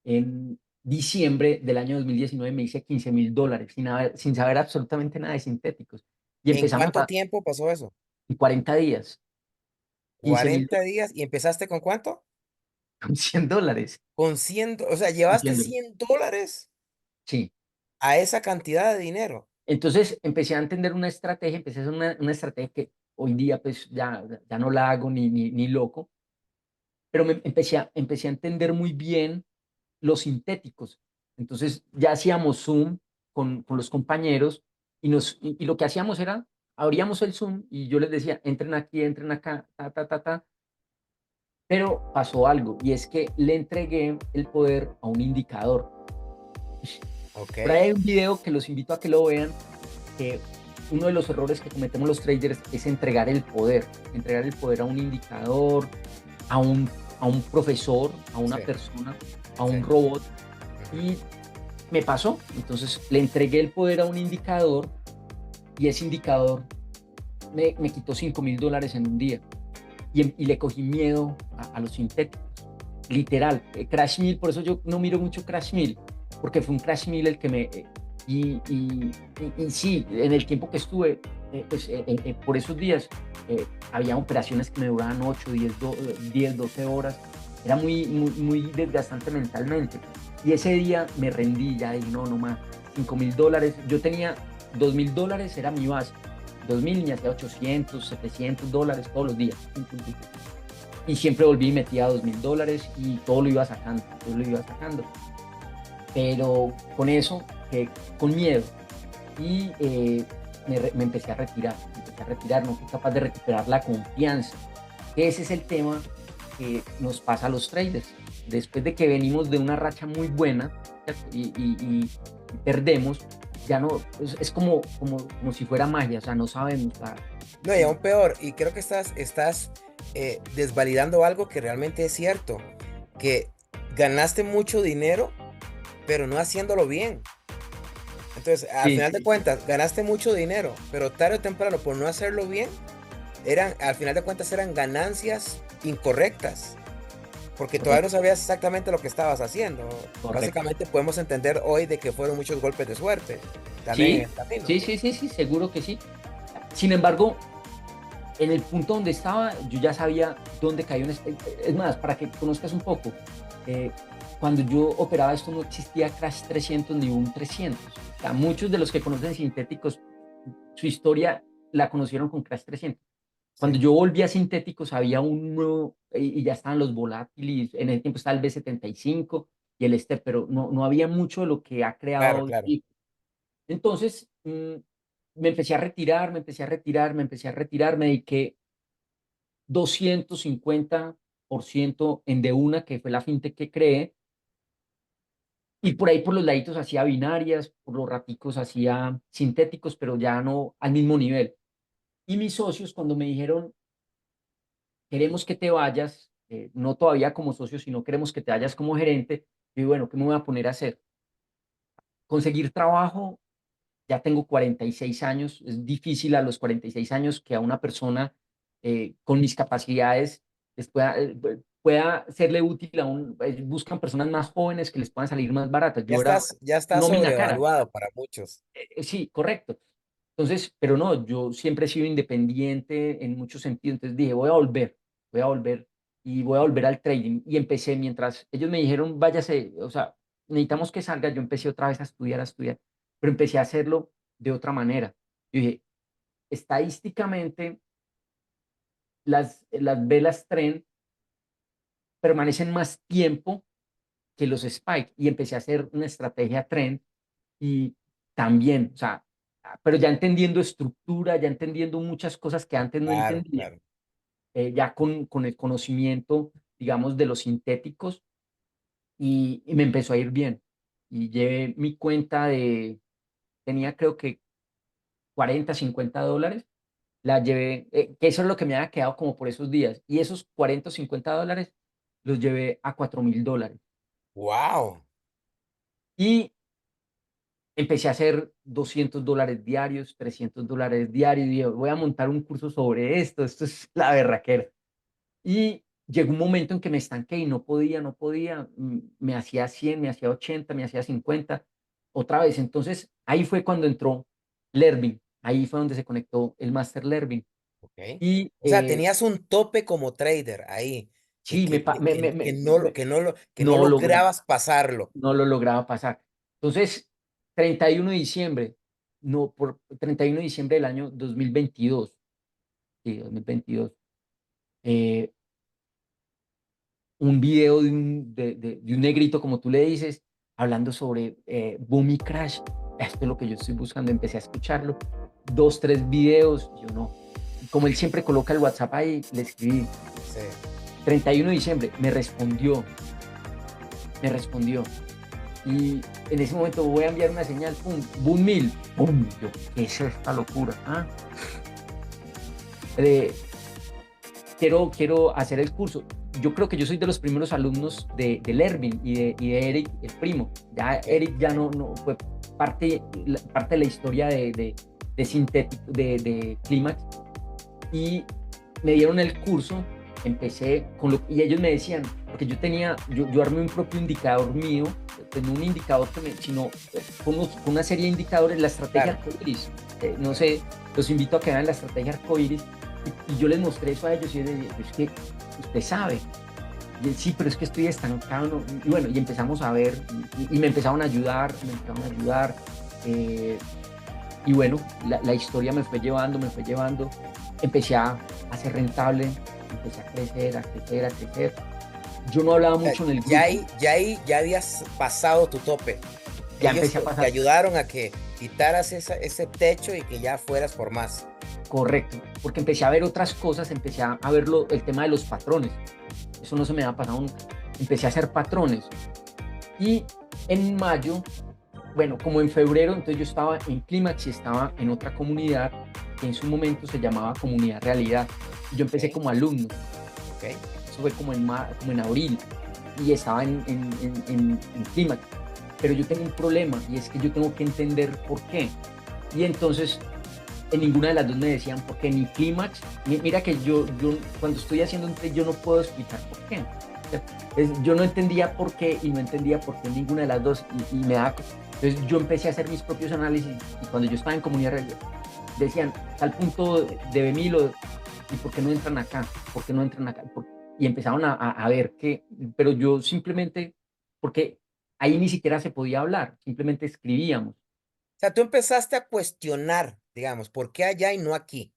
en diciembre del año 2019 me hice $15,000 sin saber absolutamente nada de sintéticos. Y ¿En empezamos cuánto tiempo pasó eso? en 40 días, 15,000 40 días y empezaste con cuánto? con $100. Con 100, o sea, llevaste Entiendo. $100 Sí. a esa cantidad de dinero. Entonces empecé a entender una estrategia, empecé a hacer una estrategia que hoy día pues ya no la hago ni loco, pero empecé a entender muy bien los sintéticos. Entonces ya hacíamos Zoom con los compañeros y lo que hacíamos era, abríamos el Zoom y yo les decía, entren aquí, entren acá, ta, ta, ta, ta, pero pasó algo y es que le entregué el poder a un indicador. Ok. Por ahí hay un video que los invito a que lo vean, que uno de los errores que cometemos los traders es entregar el poder a un indicador, a un profesor, a una Sí, persona, a sí. un robot. Ujú. Y me pasó. Entonces le entregué el poder a un indicador y ese indicador me quitó $5,000 en un día. Y le cogí miedo a los sintéticos. Literal, Crash Mill, por eso yo no miro mucho Crash Mill, porque fue un Crash Mill el que y sí, en el tiempo que estuve, pues por esos días, había operaciones que me duraban 8 10 12 horas, era muy desgastante mentalmente. Y ese día me rendí, ya dije, no, no más, $5,000, yo tenía $2,000, era mi base, 2,000 y me hacía 800 $700 todos los días. Y siempre volví y metía $2,000 y todo lo iba sacando, todo lo iba sacando. Pero con eso, con miedo. Y me empecé a retirar, no fui capaz de recuperar la confianza. Ese es el tema que nos pasa a los traders. Después de que venimos de una racha muy buena, ¿cierto? Y perdemos, ya no, es como si fuera magia, o sea, no sabemos. No, y aún peor, y creo que estás desvalidando algo que realmente es cierto, que ganaste mucho dinero, pero no haciéndolo bien. Entonces, al Sí, final de sí, sí, cuentas, ganaste mucho dinero, pero tarde o temprano, por no hacerlo bien, al final de cuentas eran ganancias incorrectas, porque todavía no correcto, sabías exactamente lo que estabas haciendo. correcto. Básicamente podemos entender hoy de que fueron muchos golpes de suerte también en Sí, el camino. sí, sí, sí, sí, seguro que sí. Sin embargo, en el punto donde estaba, yo ya sabía dónde cayó Es más, para que conozcas un poco, eh, cuando yo operaba esto no existía Crash 300 ni un 300. O sea, muchos de los que conocen sintéticos, su historia la conocieron con Crash 300. Cuando Sí, yo volví a sintéticos había un nuevo, y ya estaban los volátiles, en el tiempo estaba el B75 y el Step, pero no había mucho de lo que ha creado claro, hoy. claro. Entonces, me empecé a retirar, me empecé a retirar, me empecé a retirar, me dediqué 250% en De Una, que fue la fintech que creé, y por ahí por los laditos hacía binarias, por los raticos hacía sintéticos, pero ya no al mismo nivel. Y mis socios, cuando me dijeron, queremos que te vayas, no todavía como socio, sino queremos que te vayas como gerente, yo digo, bueno, ¿qué me voy a poner a hacer? Conseguir trabajo. Ya tengo 46 años, es difícil a los 46 años que a una persona con mis capacidades pueda serle útil buscan personas más jóvenes que les puedan salir más baratas. Ya estás Nómina cara. sobrevaluado para muchos. Sí, correcto. Entonces, pero no, yo siempre he sido independiente en muchos sentidos. Entonces dije, voy a volver y voy a volver al trading. Y empecé mientras ellos me dijeron, váyase, o sea, necesitamos que salga. Yo empecé otra vez a estudiar, pero empecé a hacerlo de otra manera. Yo dije, estadísticamente, las velas trend permanecen más tiempo que los spike y empecé a hacer una estrategia trend y también, o sea, pero ya entendiendo estructura, ya entendiendo muchas cosas que antes no Claro, entendía, claro. ya con el conocimiento, digamos, de los sintéticos y me empezó a ir bien. Y llevé mi cuenta tenía creo que 40 50 dólares, la llevé, que eso es lo que me había quedado como por esos días. Y esos 40 o 50 dólares los llevé a 4.000 dólares. Wow. Y empecé a hacer 200 dólares diarios, 300 dólares diarios, y dije, voy a montar un curso sobre esto es la berraquera. Y llegó un momento en que me estanqué y no podía, me hacía 100, me hacía 80, me hacía 50, otra vez. Entonces, ahí fue cuando entró Lerving, ahí fue donde se conectó el Master Lerving. Ok. Y O sea, tenías un tope como trader ahí, sí, que no no logré, lograbas pasarlo. no lo lograba pasar. Entonces, 31 de diciembre, no, por 31 de diciembre del año 2022, sí, 2022, eh, un video de un negrito, como tú le dices, hablando sobre boom y crash. Esto es lo que yo estoy buscando. Empecé a escucharlo, dos, tres videos, yo no. Como él siempre coloca el WhatsApp ahí, le escribí, Sí. 31 de diciembre, me respondió. Y en ese momento voy a enviar una señal, pum, boom mil, pum, yo, ¿qué es esta locura? ¿Ah? Eh, quiero hacer el curso. Yo creo que yo soy de los primeros alumnos de Lervin y de Eric, el primo. Ya Ok. Eric ya no fue parte de la historia de Sintético, de Clímax. Y me dieron el curso, empecé y ellos me decían, porque yo armé un propio indicador mío, pues no un indicador sino con una serie de indicadores, la estrategia Claro. arcoiris. No sé, los invito a que vean la estrategia arcoiris y yo les mostré eso a ellos y ellos decían, es que usted sabe. Y él, sí, pero es que estoy estancado. Y bueno, y empezamos a ver, y me empezaron a ayudar, eh, y bueno, la historia me fue llevando, empecé a ser rentable, empecé a crecer, a crecer, a crecer. Yo no hablaba Sea, mucho en el grupo, ya habías pasado tu tope. ya Ellos empecé a te pasar, ayudaron a que quitaras ese techo y que ya fueras por más. correcto, porque empecé a ver otras cosas, empecé a ver el tema de los patrones. Eso no se me había pasado nunca. Empecé a hacer patrones. Y en mayo, bueno, como en febrero, entonces yo estaba en Clímax y estaba en otra comunidad que en su momento se llamaba Comunidad Realidad. Y yo empecé Ok, como alumno. ok, Eso fue como en abril y estaba en Clímax. Pero yo tengo un problema y es que yo tengo que entender por qué. Y entonces en ninguna de las dos me decían por qué, ni Clímax. Mira que yo cuando estoy haciendo un test yo no puedo explicar por qué. Yo no entendía por qué y no entendía por qué ninguna de las dos y me da. Entonces yo empecé a hacer mis propios análisis y cuando yo estaba en comunidad decían tal punto de Bemilo y por qué no entran acá, por qué no entran acá. Y empezaron a ver que, pero yo simplemente, porque ahí ni siquiera se podía hablar, simplemente escribíamos. o sea, tú empezaste a cuestionar, digamos, ¿por qué allá y no aquí?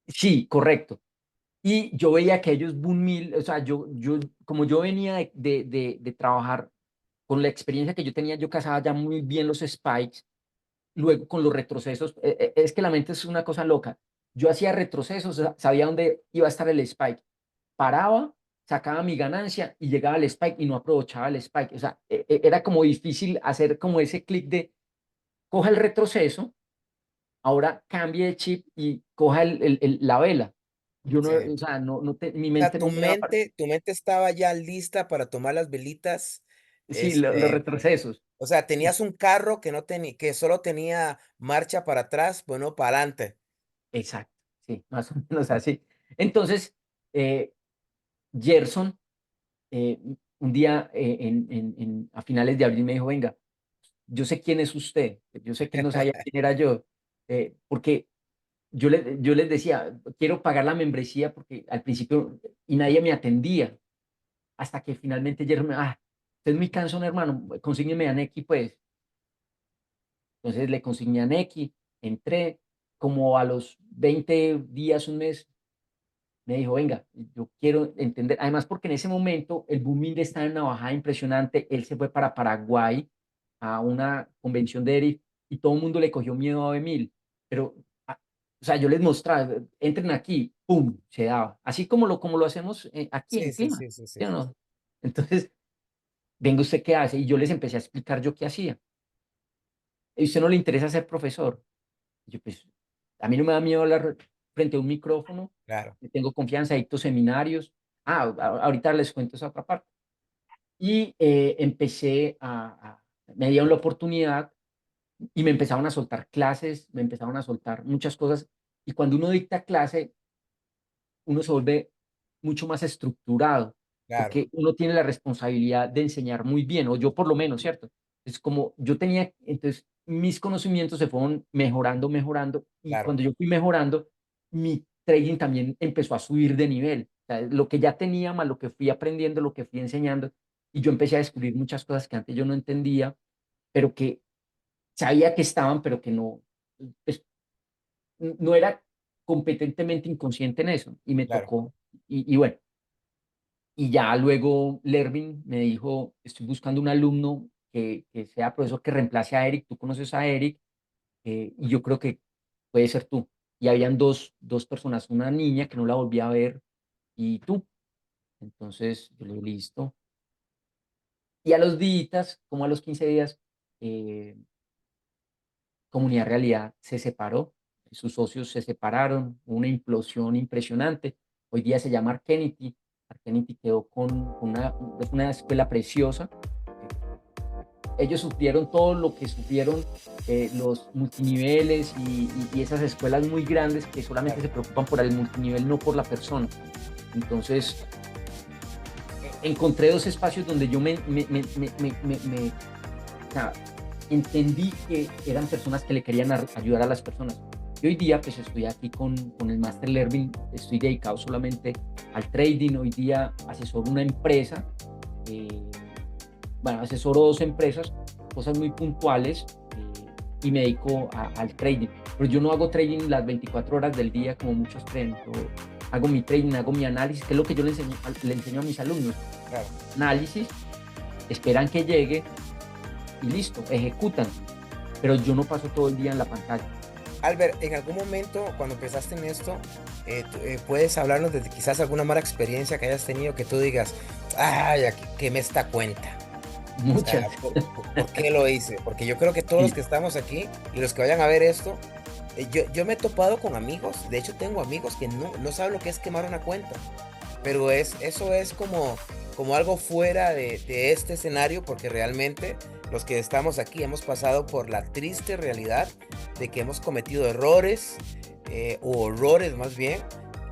Sí, correcto. Y yo veía que ellos, Boom Mill, o sea, como yo venía de trabajar con la experiencia que yo tenía, yo cazaba ya muy bien los spikes, luego con los retrocesos, es que la mente es una cosa loca. Yo hacía retrocesos, sabía dónde iba a estar el spike, paraba, sacaba mi ganancia y llegaba al spike y no aprovechaba el spike. O sea, era como difícil hacer como ese clic de coja el retroceso, ahora cambie de chip y coja la vela. Yo no, Sí. o sea, mi O sea, mente no me daba para, tu mente estaba ya lista para tomar las velitas. sí, los Este, retrocesos. o sea, tenías un carro que no tenía, que solo tenía marcha para atrás, bueno, para adelante. Exacto, sí, más o menos así. Entonces, eh, Gerson, eh, un día a finales de abril me dijo, venga, yo sé quién es usted, yo sé que él no sabía quién era yo. porque yo les decía, quiero pagar la membresía porque al principio y nadie me atendía, hasta que finalmente llegaron, usted es muy cansón, hermano, consígueme a Nequi, pues. Entonces le consigné a Nequi, entré, como a los 20 días, un mes, me dijo, venga, yo quiero entender, además porque en ese momento el booming estaba en una bajada impresionante, él se fue para Paraguay a una convención de Eric y todo el mundo le cogió miedo a B1000, pero, o sea, yo les mostraba, entren aquí, ¡pum!, se daba, así como lo hacemos aquí Sí, en sí, Clima, sí, sí, sí. ¿sí o no? Entonces, venga, ¿usted qué hace? Y yo les empecé a explicar yo qué hacía. ¿Y usted no le interesa ser profesor? Y yo, pues, a mí no me da miedo hablar frente a un micrófono, Claro, tengo confianza, dicto seminarios. Ahorita les cuento esa otra parte. Y empecé me dieron la oportunidad y me empezaron a soltar clases, me empezaron a soltar muchas cosas. Y cuando uno dicta clase, uno se vuelve mucho más estructurado, claro, porque uno tiene la responsabilidad de enseñar muy bien, o yo por lo menos, ¿cierto? Es como yo tenía, entonces mis conocimientos se fueron mejorando, mejorando, y claro, cuando yo fui mejorando, mi trading también empezó a subir de nivel. O sea, lo que ya tenía, más lo que fui aprendiendo, lo que fui enseñando, y yo empecé a descubrir muchas cosas que antes yo no entendía, pero que sabía que estaban, pero que no, pues, no era competentemente inconsciente en eso, y me claro. tocó, y bueno, y ya luego Lervin me dijo, estoy buscando un alumno que sea profesor que reemplace a Eric, tú conoces a Eric, y yo creo que puede ser tú. Y habían dos personas, una niña que no la volví a ver y tú. Entonces yo le dije, listo. Y a los días, como a los 15 días, eh, Comunidad Realidad se separó, sus socios se separaron, hubo una implosión impresionante. Hoy día se llama Arkenity. Arkenity quedó con es una escuela preciosa. eh, Ellos sufrieron todo lo que sufrieron los multiniveles y esas escuelas muy grandes que solamente Claro. se preocupan por el multinivel, no por la persona. Entonces, encontré dos espacios donde yo o sea, entendí que eran personas que le querían ayudar a las personas. Y hoy día, pues estoy aquí con el Master Learning, estoy dedicado solamente al trading. Hoy día asesoro una empresa, eh, bueno, asesoro dos empresas, cosas muy puntuales, y me dedico al trading. Pero yo no hago trading las 24 horas del día como muchos creen. Yo hago mi trading, hago mi análisis, que es lo que yo le enseño a mis alumnos. Claro. Análisis, esperan que llegue y listo, ejecutan. Pero yo no paso todo el día en la pantalla. Albert, en algún momento cuando empezaste en esto, puedes hablarnos de quizás alguna mala experiencia que hayas tenido que tú digas, ay, aquí quemé esta cuenta. O sea, Muchas. ¿por qué lo hice? Porque yo creo que todos los Sí, que estamos aquí y los que vayan a ver esto, yo me he topado con amigos, de hecho tengo amigos que no saben lo que es quemar una cuenta. Pero eso es como algo fuera de este escenario, porque realmente los que estamos aquí hemos pasado por la triste realidad de que hemos cometido errores, o horrores más bien,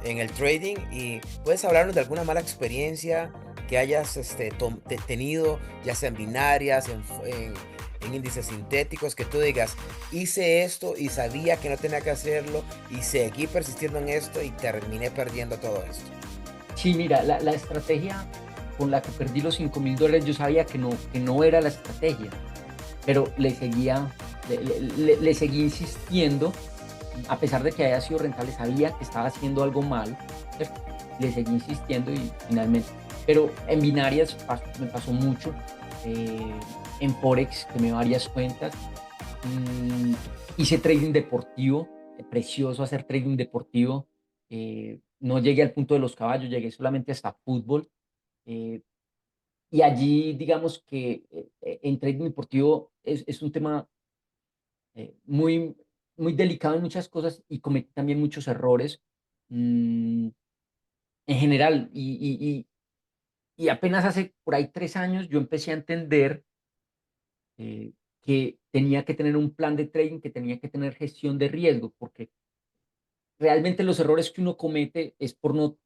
en el trading. Y puedes hablarnos de alguna mala experiencia que hayas tenido, ya sea en binarias, en índices sintéticos, que tú digas, hice esto y sabía que no tenía que hacerlo y seguí persistiendo en esto y terminé perdiendo todo esto. sí, mira, la estrategia con la que perdí los $5,000, yo sabía que no era la estrategia, pero le seguí insistiendo, a pesar de que haya sido rentable, sabía que estaba haciendo algo mal, ¿cierto? Le seguí insistiendo y finalmente. Pero en binarias me pasó mucho, eh, en Forex quemé varias cuentas, mm, hice trading deportivo, precioso hacer trading deportivo. No llegué al punto de los caballos, llegué solamente hasta fútbol. eh, y allí, digamos que en trading deportivo es un tema muy, muy delicado en muchas cosas y cometí también muchos errores, mm, en general. Y apenas hace por ahí 3 años yo empecé a entender que tenía que tener un plan de trading, que tenía que tener gestión de riesgo, porque realmente los errores que uno comete es por no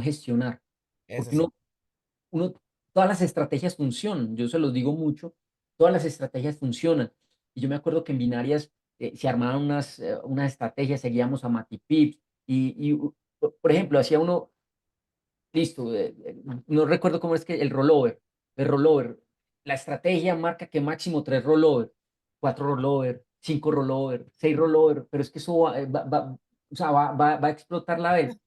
gestionar, Eso porque sí. uno, todas las estrategias funcionan, yo se los digo mucho, todas las estrategias funcionan. Y yo me acuerdo que en binarias se armaban unas estrategias, seguíamos a Mati Pips por ejemplo, hacía uno, listo, no recuerdo cómo es que el rollover, la estrategia marca que máximo 3 rollover, 4 rollover, 5 rollover, 6 rollover, pero es que eso o sea, va a explotar la vez.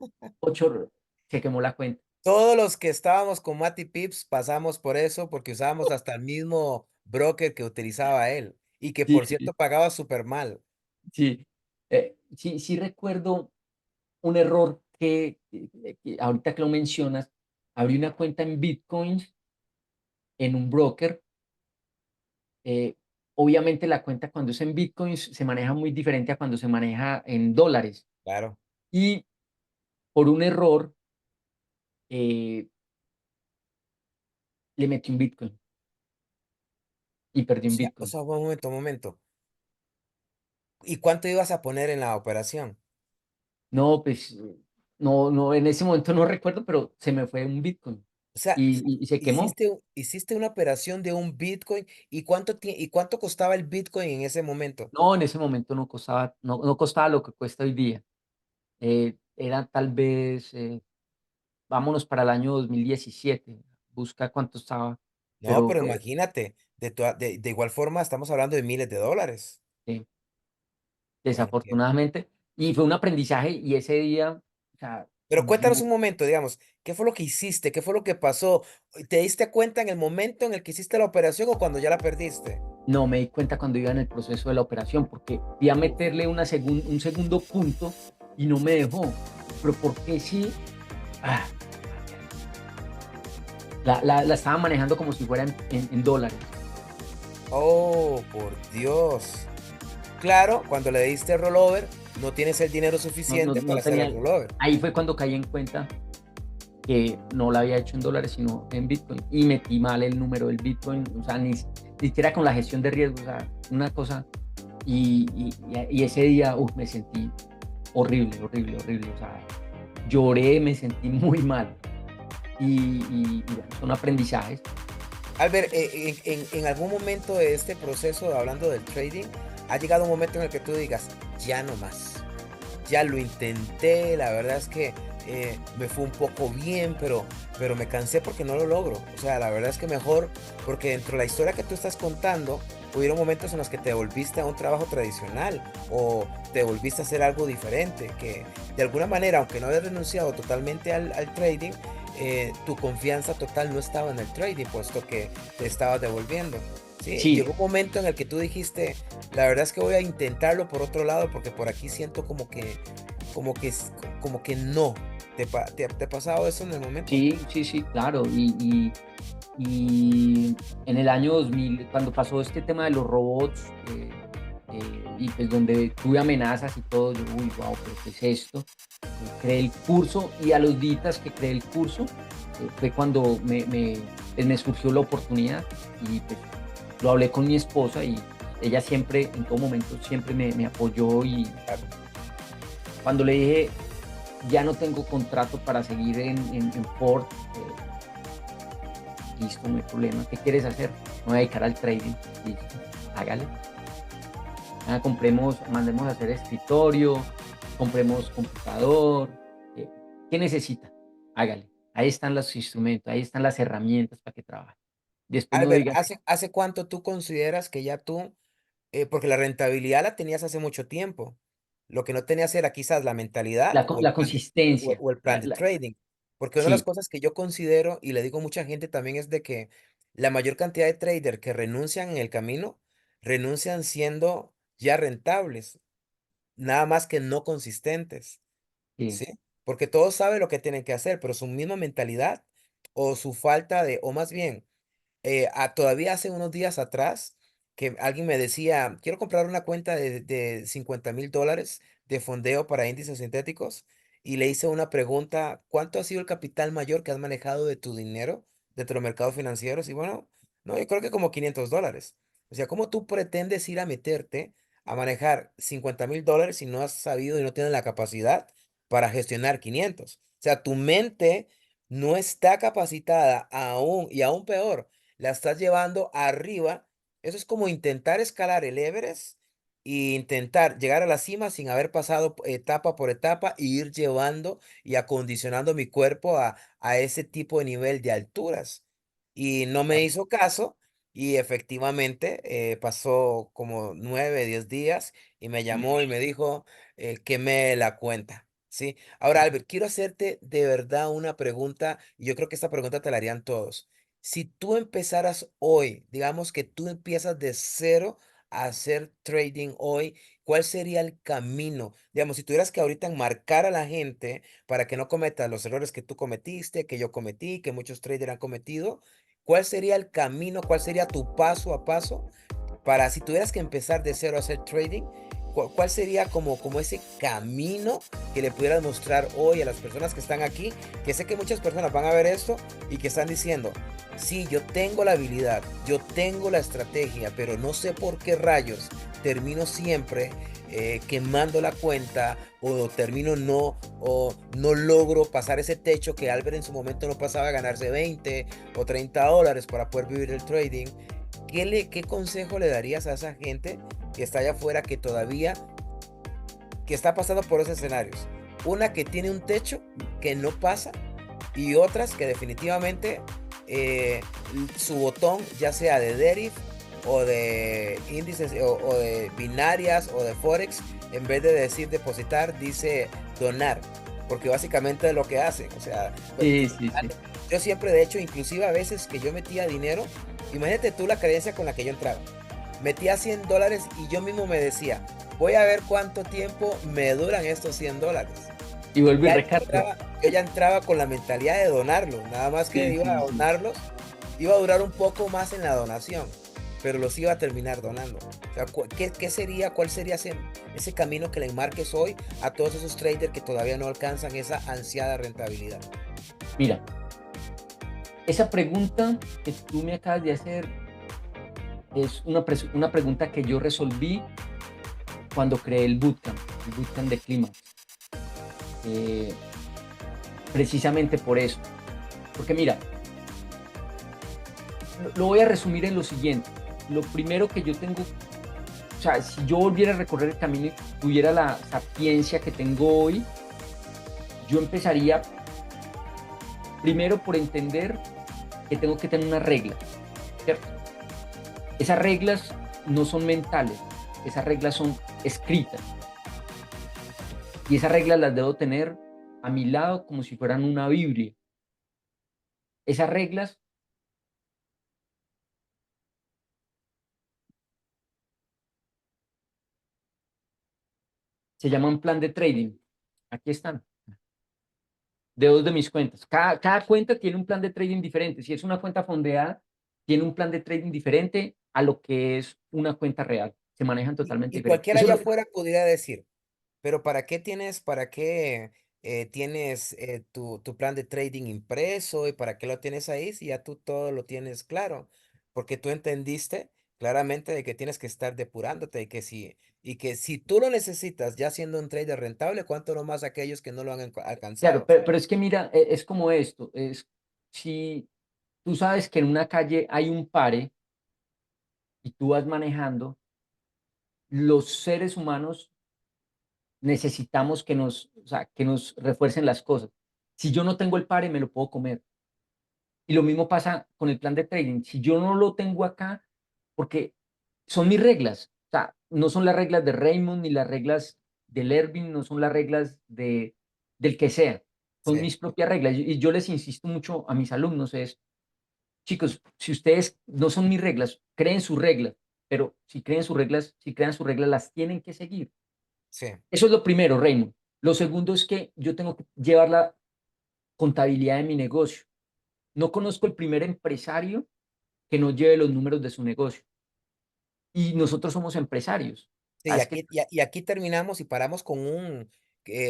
8 se quemó la cuenta. Todos los que estábamos con Mati Pips pasamos por eso porque usábamos hasta el mismo broker que utilizaba él y que Sí, por sí, cierto pagaba súper mal. sí. Sí recuerdo un error que ahorita que lo mencionas, abrí una cuenta en Bitcoins en un broker. eh, Obviamente la cuenta cuando es en Bitcoins se maneja muy diferente a cuando se maneja en dólares. Claro. Y por un error le metí un Bitcoin y perdí un O Bitcoin. sea, un momento. ¿Y cuánto ibas a poner en la operación? No, pues no, en ese momento no recuerdo, pero se me fue un Bitcoin O sea, y se quemó. hiciste una operación de un Bitcoin y cuánto costaba el Bitcoin en ese momento. No, en ese momento no costaba lo que cuesta hoy día. Era tal vez, vámonos para el año 2017, busca cuánto estaba, No, pero pero imagínate, de igual forma estamos hablando de miles de dólares. eh, Porque desafortunadamente, y fue un aprendizaje y ese día, o sea, Pero cuéntanos yo un momento, digamos, ¿qué fue lo que hiciste? ¿Qué fue lo que pasó? ¿Te diste cuenta en el momento en el que hiciste la operación o cuando ya la perdiste? no me di cuenta cuando iba en el proceso de la operación, porque fui a Uf. meterle un segundo punto y no me dejó. Pero porque sí, ah, la estaba manejando como si fuera en dólares. Oh, por Dios. Claro, cuando le diste rollover, no tienes el dinero suficiente para No hacer el tenía, rollover. ahí fue cuando caí en cuenta que no la había hecho en dólares, sino en Bitcoin. Y metí mal el número del Bitcoin, o sea, ni siquiera con la gestión de riesgo, o sea, una cosa. Y ese día, me sentí horrible, horrible, horrible. O sea, lloré, me sentí muy mal. Y bueno, son aprendizajes. Albert, en algún momento de este proceso, hablando del trading, ha llegado un momento en el que tú digas, ya no más. Ya lo intenté, la verdad es que me fue un poco bien, pero me cansé porque no lo logro. O sea, la verdad es que mejor, porque dentro de la historia que tú estás contando, hubieron momentos en los que te volviste a un trabajo tradicional o te volviste a hacer algo diferente, que de alguna manera, aunque no habías renunciado totalmente al trading, tu confianza total no estaba en el trading, puesto que te estabas devolviendo. Sí, Sí, llegó un momento en el que tú dijiste, la verdad es que voy a intentarlo por otro lado porque por aquí siento como que, como que no. ¿Te ha pasado eso en el momento? sí, sí, sí, claro. Y en el año 2000 cuando pasó este tema de los robots, y pues donde tuve amenazas y todo, yo, uy, wow, pero ¿qué es esto? Creé el curso y a los días que creé el curso, fue cuando pues, me surgió la oportunidad y pues lo hablé con mi esposa y ella siempre, en todo momento, siempre me apoyó y Claro. cuando le dije, ya no tengo contrato para seguir en Ford, listo, no hay problema. ¿Qué quieres hacer? Me voy a dedicar al trading. Listo, hágale. Mandemos a hacer escritorio, compremos computador. eh, ¿Qué necesita? Hágale. Ahí están los instrumentos, ahí están las herramientas para que trabaje. Después no Albert, digas, ¿hace cuánto tú consideras que ya tú, porque la rentabilidad la tenías hace mucho tiempo? Lo que no tenías era quizás la mentalidad la consistencia. o el plan de trading. Porque una de las Sí, cosas que yo considero, y le digo a mucha gente también, es de que la mayor cantidad de traders que renuncian en el camino, renuncian siendo ya rentables, nada más que no consistentes. sí, ¿Sí? Porque todos saben lo que tienen que hacer, pero su misma mentalidad o su falta de, o más bien, todavía hace unos días atrás que alguien me decía, quiero comprar una cuenta de $50,000 de fondeo para índices sintéticos y le hice una pregunta, ¿cuánto ha sido el capital mayor que has manejado de tu dinero dentro de los mercados financieros? Y bueno, no, yo creo que como $500. O sea, ¿cómo tú pretendes ir a meterte a manejar $50,000 si no has sabido y no tienes la capacidad para gestionar 500? O sea, tu mente no está capacitada aún y aún peor la estás llevando arriba. Eso es como intentar escalar el Everest e intentar llegar a la cima sin haber pasado etapa por etapa y ir llevando y acondicionando mi cuerpo a ese tipo de nivel de alturas. Y no me Claro. hizo caso y efectivamente pasó como 9, 10 días y me Mm. llamó y me dijo que me la cuenta. ¿Sí? Ahora, Albert, quiero hacerte de verdad una pregunta y yo creo que esta pregunta te la harían todos. Si tú empezaras hoy, digamos que tú empiezas de cero a hacer trading hoy, ¿cuál sería el camino? Digamos, si tuvieras que ahorita enmarcar a la gente para que no cometa los errores que tú cometiste, que yo cometí, que muchos traders han cometido, ¿cuál sería el camino? ¿Cuál sería tu paso a paso para si tuvieras que empezar de cero a hacer trading? ¿Cuál sería como ese camino que le pudieras mostrar hoy a las personas que están aquí? Que sé que muchas personas van a ver esto y que están diciendo, sí, yo tengo la habilidad, yo tengo la estrategia, pero no sé por qué rayos termino siempre quemando la cuenta o termino o no logro pasar ese techo que Albert en su momento no pasaba a ganarse 20 o 30 dólares para poder vivir el trading. ¿Qué consejo le darías a esa gente que está allá afuera que todavía, que está pasando por esos escenarios? Una que tiene un techo que no pasa y otras que definitivamente eh, su botón, ya sea de Deriv o de índices o de binarias o de Forex, en vez de decir depositar, dice donar, porque básicamente es lo que hace. O sea, Sí, sí, sí. yo siempre, de hecho, inclusive a veces que yo metía dinero, imagínate tú la creencia con la que yo entraba. Metía $100 y yo mismo me decía, voy a ver cuánto tiempo me duran estos $100. Y vuelvo y Ya recargo. yo ya entraba con la mentalidad de donarlos, nada más que Sí, iba a sí, sí. donarlos, iba a durar un poco más en la donación, pero los iba a terminar donando. O sea, cuál sería ese camino que le marques hoy a todos esos traders que todavía no alcanzan esa ansiada rentabilidad? Mira, esa pregunta que tú me acabas de hacer es una pregunta que yo resolví cuando creé el bootcamp de Clímax. Eh, Precisamente por eso. Porque mira, lo voy a resumir en lo siguiente. Lo primero que yo tengo, o sea, si yo volviera a recorrer el camino y tuviera la sapiencia que tengo hoy, yo empezaría primero por entender que tengo que tener una regla, ¿cierto? Esas reglas no son mentales, esas reglas son escritas. Y esas reglas las debo tener a mi lado como si fueran una Biblia. Esas reglas se llaman plan de trading. Aquí están, de dos de mis cuentas. Cada cuenta tiene un plan de trading diferente. Si es una cuenta fondeada, tiene un plan de trading diferente a lo que es una cuenta real. Se manejan totalmente Y diferentes. cualquiera Eso allá es lo, afuera pudiera decir, pero para qué tienes tu plan de trading impreso y para qué lo tienes ahí si ya tú todo lo tienes claro? Porque tú entendiste claramente de que tienes que estar depurándote y que si tú lo necesitas ya siendo un trader rentable, ¿cuánto no más aquellos que no lo han claro, alcanzado? pero es que mira, es como esto. Si tú sabes que en una calle hay un pare y tú vas manejando, los seres humanos necesitamos o sea, que nos refuercen las cosas. Si yo no tengo el pare, me lo puedo comer. Y lo mismo pasa con el plan de trading. Si yo no lo tengo acá, porque son mis reglas, o sea, no son las reglas de Raymond ni las reglas del Ervin, no son las reglas del que sea, son Sí, mis propias reglas. Y yo les insisto mucho a mis alumnos es, chicos, si ustedes no son mis reglas, creen sus reglas, pero si creen sus reglas, si crean sus reglas, las tienen que seguir. sí. Eso es lo primero, Raymond. Lo segundo es que yo tengo que llevar la contabilidad de mi negocio. No conozco el primer empresario que no lleve los números de su negocio. Y nosotros somos empresarios. Sí, ¿Sabes qué? y aquí terminamos y paramos con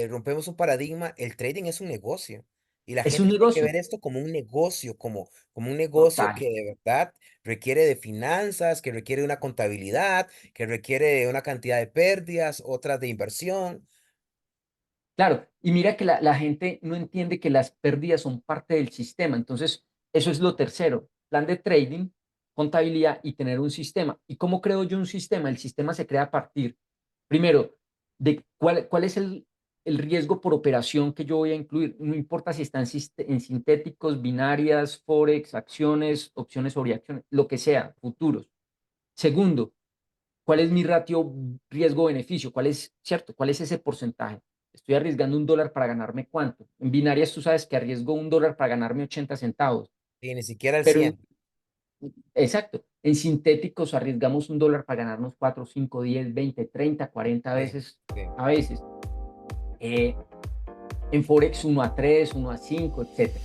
rompemos un paradigma, el trading es un negocio y la Es un gente tiene que negocio ver esto como un negocio, como un negocio total. que de verdad requiere de finanzas, que requiere una contabilidad, que requiere una cantidad de pérdidas, otras de inversión. Claro, y mira que la gente no entiende que las pérdidas son parte del sistema. Entonces, eso es lo tercero. Plan de trading, contabilidad y tener un sistema. ¿Y cómo creo yo un sistema? El sistema se crea a partir Primero, de cuál es el riesgo por operación que yo voy a incluir. No importa si están en sintéticos, binarias, forex, acciones, opciones sobre acciones, lo que sea, futuros. Segundo, ¿cuál es mi ratio riesgo-beneficio? ¿Cuál es, cierto? ¿Cuál es ese porcentaje? Estoy arriesgando $1 para ganarme cuánto. En binarias tú sabes que arriesgo $1 para ganarme 80 centavos, Y ni siquiera el pero 100. exacto, en sintéticos arriesgamos $1 para ganarnos 4, 5, 10, 20, 30, 40 Sí, veces sí. a veces. Eh, en Forex 1 a 3, 1 a 5, etcétera.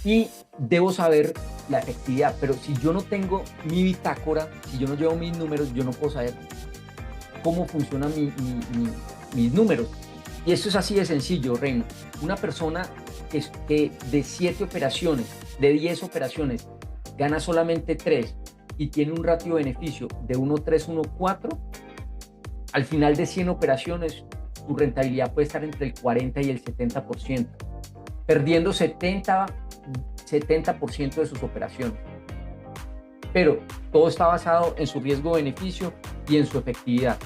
Y debo saber la efectividad, pero si yo no tengo mi bitácora, si yo no llevo mis números, yo no puedo saber cómo funcionan mis números. Y esto es así de sencillo, Reino. Una persona que de 7 operaciones, de 10 operaciones, gana solamente 3 y tiene un ratio de beneficio de 1,3, 1,4, al final de 100 operaciones, su rentabilidad puede estar entre el 40 y el 70%, perdiendo 70% de sus operaciones. Pero todo está basado en su riesgo-beneficio y en su efectividad.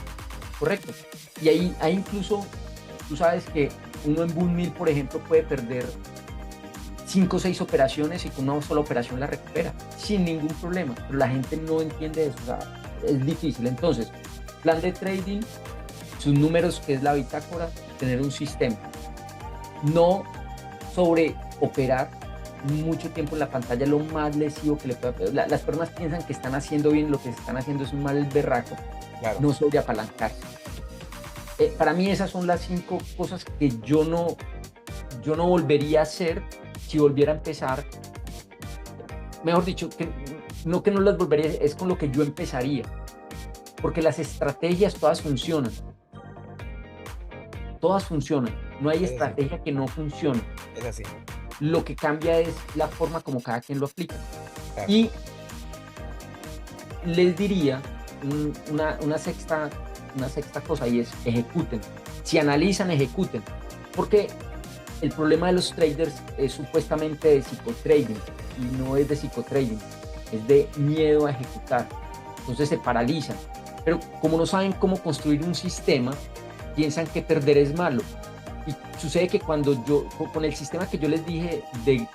Correcto. Y ahí incluso, tú sabes que uno en Boom Mill, por ejemplo, puede perder 5 o 6 operaciones y con una sola operación la recupera sin ningún problema. Pero la gente no entiende eso. O sea, es difícil. Entonces, plan de trading, sus números, que es la bitácora, tener un sistema. No sobre operar mucho tiempo en la pantalla, lo más lesivo que le puede. Las personas piensan que están haciendo bien, lo que están haciendo es un mal berraco, Claro, no sobre apalancarse. Para mí esas son las 5 cosas que yo no volvería a hacer si volviera a empezar. Mejor dicho, que no las volvería, es con lo que yo empezaría. Porque las estrategias todas funcionan. Todas funcionan. No hay es así, estrategia que no funcione. es así. Lo que cambia es la forma como cada quien lo aplica. Claro, Y les diría una sexta cosa y es ejecuten. Si analizan, ejecuten. Porque el problema de los traders es supuestamente de psicotrading y no es de psicotrading, es de miedo a ejecutar. Entonces se paralizan. Pero como no saben cómo construir un sistema, piensan que perder es malo. Y sucede que cuando con el sistema que yo les dije de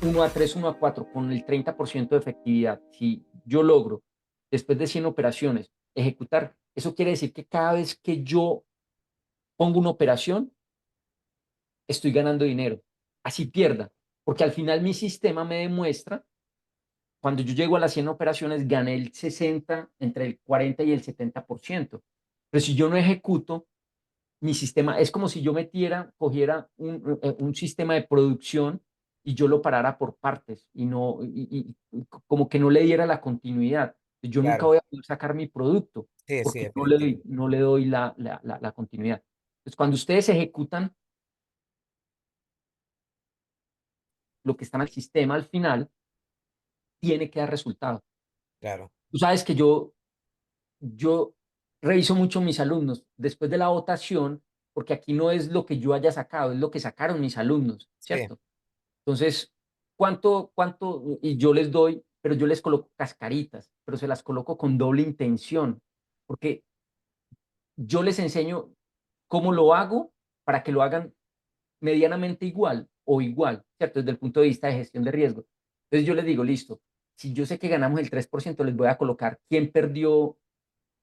1 a 3, 1 a 4, con el 30% de efectividad, si yo logro, después de 100 operaciones, ejecutar, eso quiere decir que cada vez que yo pongo una operación, estoy ganando dinero. Así pierda, porque al final mi sistema me demuestra, cuando yo llego a las 100 operaciones, gané el 60, entre el 40 y el 70%. Pero si yo no ejecuto, mi sistema es como si yo cogiera un sistema de producción y yo lo parara por partes y no, como que no le diera la continuidad. Yo nunca claro. voy a poder sacar mi producto Sí, sí, porque definitivo. no le doy la continuidad. Entonces, cuando ustedes ejecutan lo que está en el sistema al final, tiene que dar resultado. Claro. Tú sabes que yo reviso mucho mis alumnos después de la votación, porque aquí no es lo que yo haya sacado, es lo que sacaron mis alumnos, Sí, ¿cierto? Entonces, ¿cuánto? Y yo les doy, pero yo les coloco cascaritas, pero se las coloco con doble intención, porque yo les enseño cómo lo hago para que lo hagan medianamente igual o igual, ¿cierto? Desde el punto de vista de gestión de riesgo. Entonces yo les digo, listo, si yo sé que ganamos el 3%, les voy a colocar quién perdió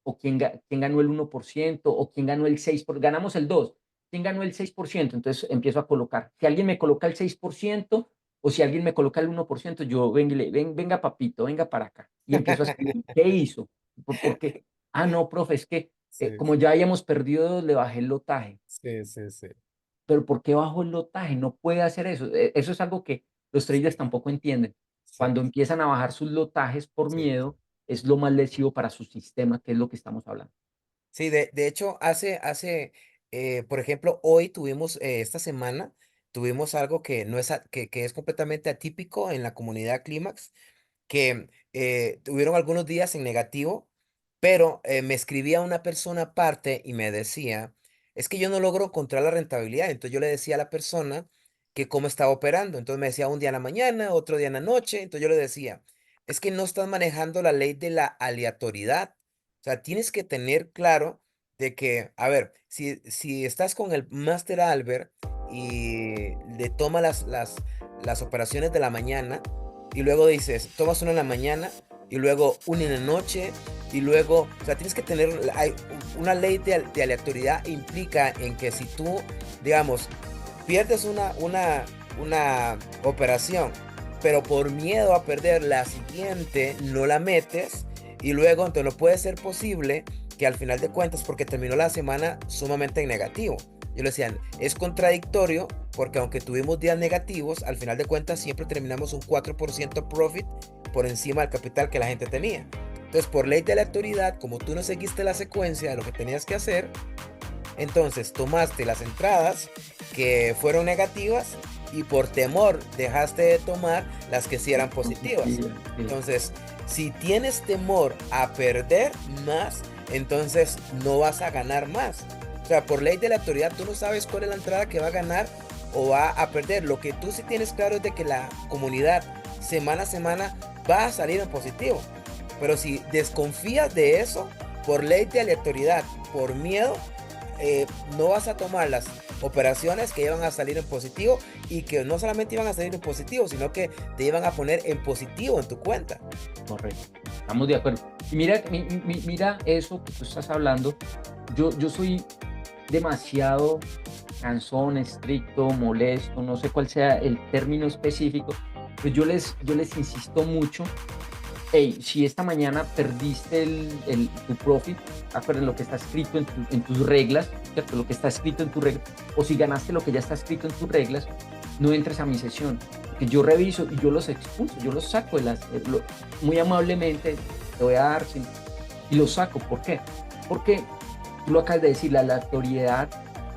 o quién ganó el 1% o quién ganó el 6%, ganamos el 2%, quién ganó el 6%, entonces empiezo a colocar. Si alguien me coloca el 6% o si alguien me coloca el 1%, yo venga papito, venga para acá. Y empiezo a escribir, ¿qué hizo? Porque, no, profe, es que sí, como ya hayamos perdido, le bajé el lotaje. sí, sí, sí, Pero ¿por qué bajó el lotaje? No puede hacer eso. Eso es algo que los traders sí, tampoco entienden. sí, Cuando empiezan a bajar sus lotajes por sí. miedo, es lo más lesivo para su sistema, que es lo que estamos hablando. Sí, de hecho, por ejemplo, hoy tuvimos, esta semana, tuvimos algo que no es, que es completamente atípico en la comunidad Clímax, que tuvieron algunos días en negativo, pero me escribía una persona aparte y me decía, es que yo no logro encontrar la rentabilidad. Entonces yo le decía a la persona que cómo estaba operando. Entonces me decía un día en la mañana, otro día en la noche. Entonces yo le decía, es que no estás manejando la ley de la aleatoriedad. sea, tienes que tener claro de que, a ver, si estás con el Master Albert y le toma las operaciones de la mañana y luego dices, tomas una en la mañana y luego una en la noche y luego, o sea, tienes que tener, una ley de aleatoriedad implica en que si tú, digamos, pierdes una operación, pero por miedo a perder la siguiente, no la metes y luego entonces no puede ser posible que al final de cuentas, porque terminó la semana sumamente en negativo. Yo le decía, es contradictorio porque aunque tuvimos días negativos, al final de cuentas siempre terminamos un 4% profit por encima del capital que la gente tenía. Entonces, por ley de la autoridad, como tú no seguiste la secuencia de lo que tenías que hacer, entonces tomaste las entradas que fueron negativas y por temor dejaste de tomar las que sí eran positivas. Positiva, sí, Entonces, si tienes temor a perder más, entonces no vas a ganar más. O sea, por ley de la autoridad, tú no sabes cuál es la entrada que va a ganar o va a perder. Lo que tú sí tienes claro es de que la comunidad semana a semana va a salir en positivo. Pero si desconfías de eso, por ley de aleatoriedad, por miedo, no vas a tomar las operaciones que iban a salir en positivo y que no solamente iban a salir en positivo, sino que te iban a poner en positivo en tu cuenta. correcto. Estamos de acuerdo. Y mira, mira eso que tú estás hablando. Yo soy demasiado cansón, estricto, molesto, no sé cuál sea el término específico, pero yo les insisto mucho. Hey, si esta mañana perdiste tu profit, acuérdate lo que está escrito en tus reglas, ¿cierto? Lo que está escrito en tu regla, o si ganaste lo que ya está escrito en tus reglas, no entres a mi sesión, que yo reviso y yo los expulso, yo los saco muy amablemente, te voy a dar, sí, y los saco. ¿Por qué? Porque tú lo acabas de decir, la aleatoriedad,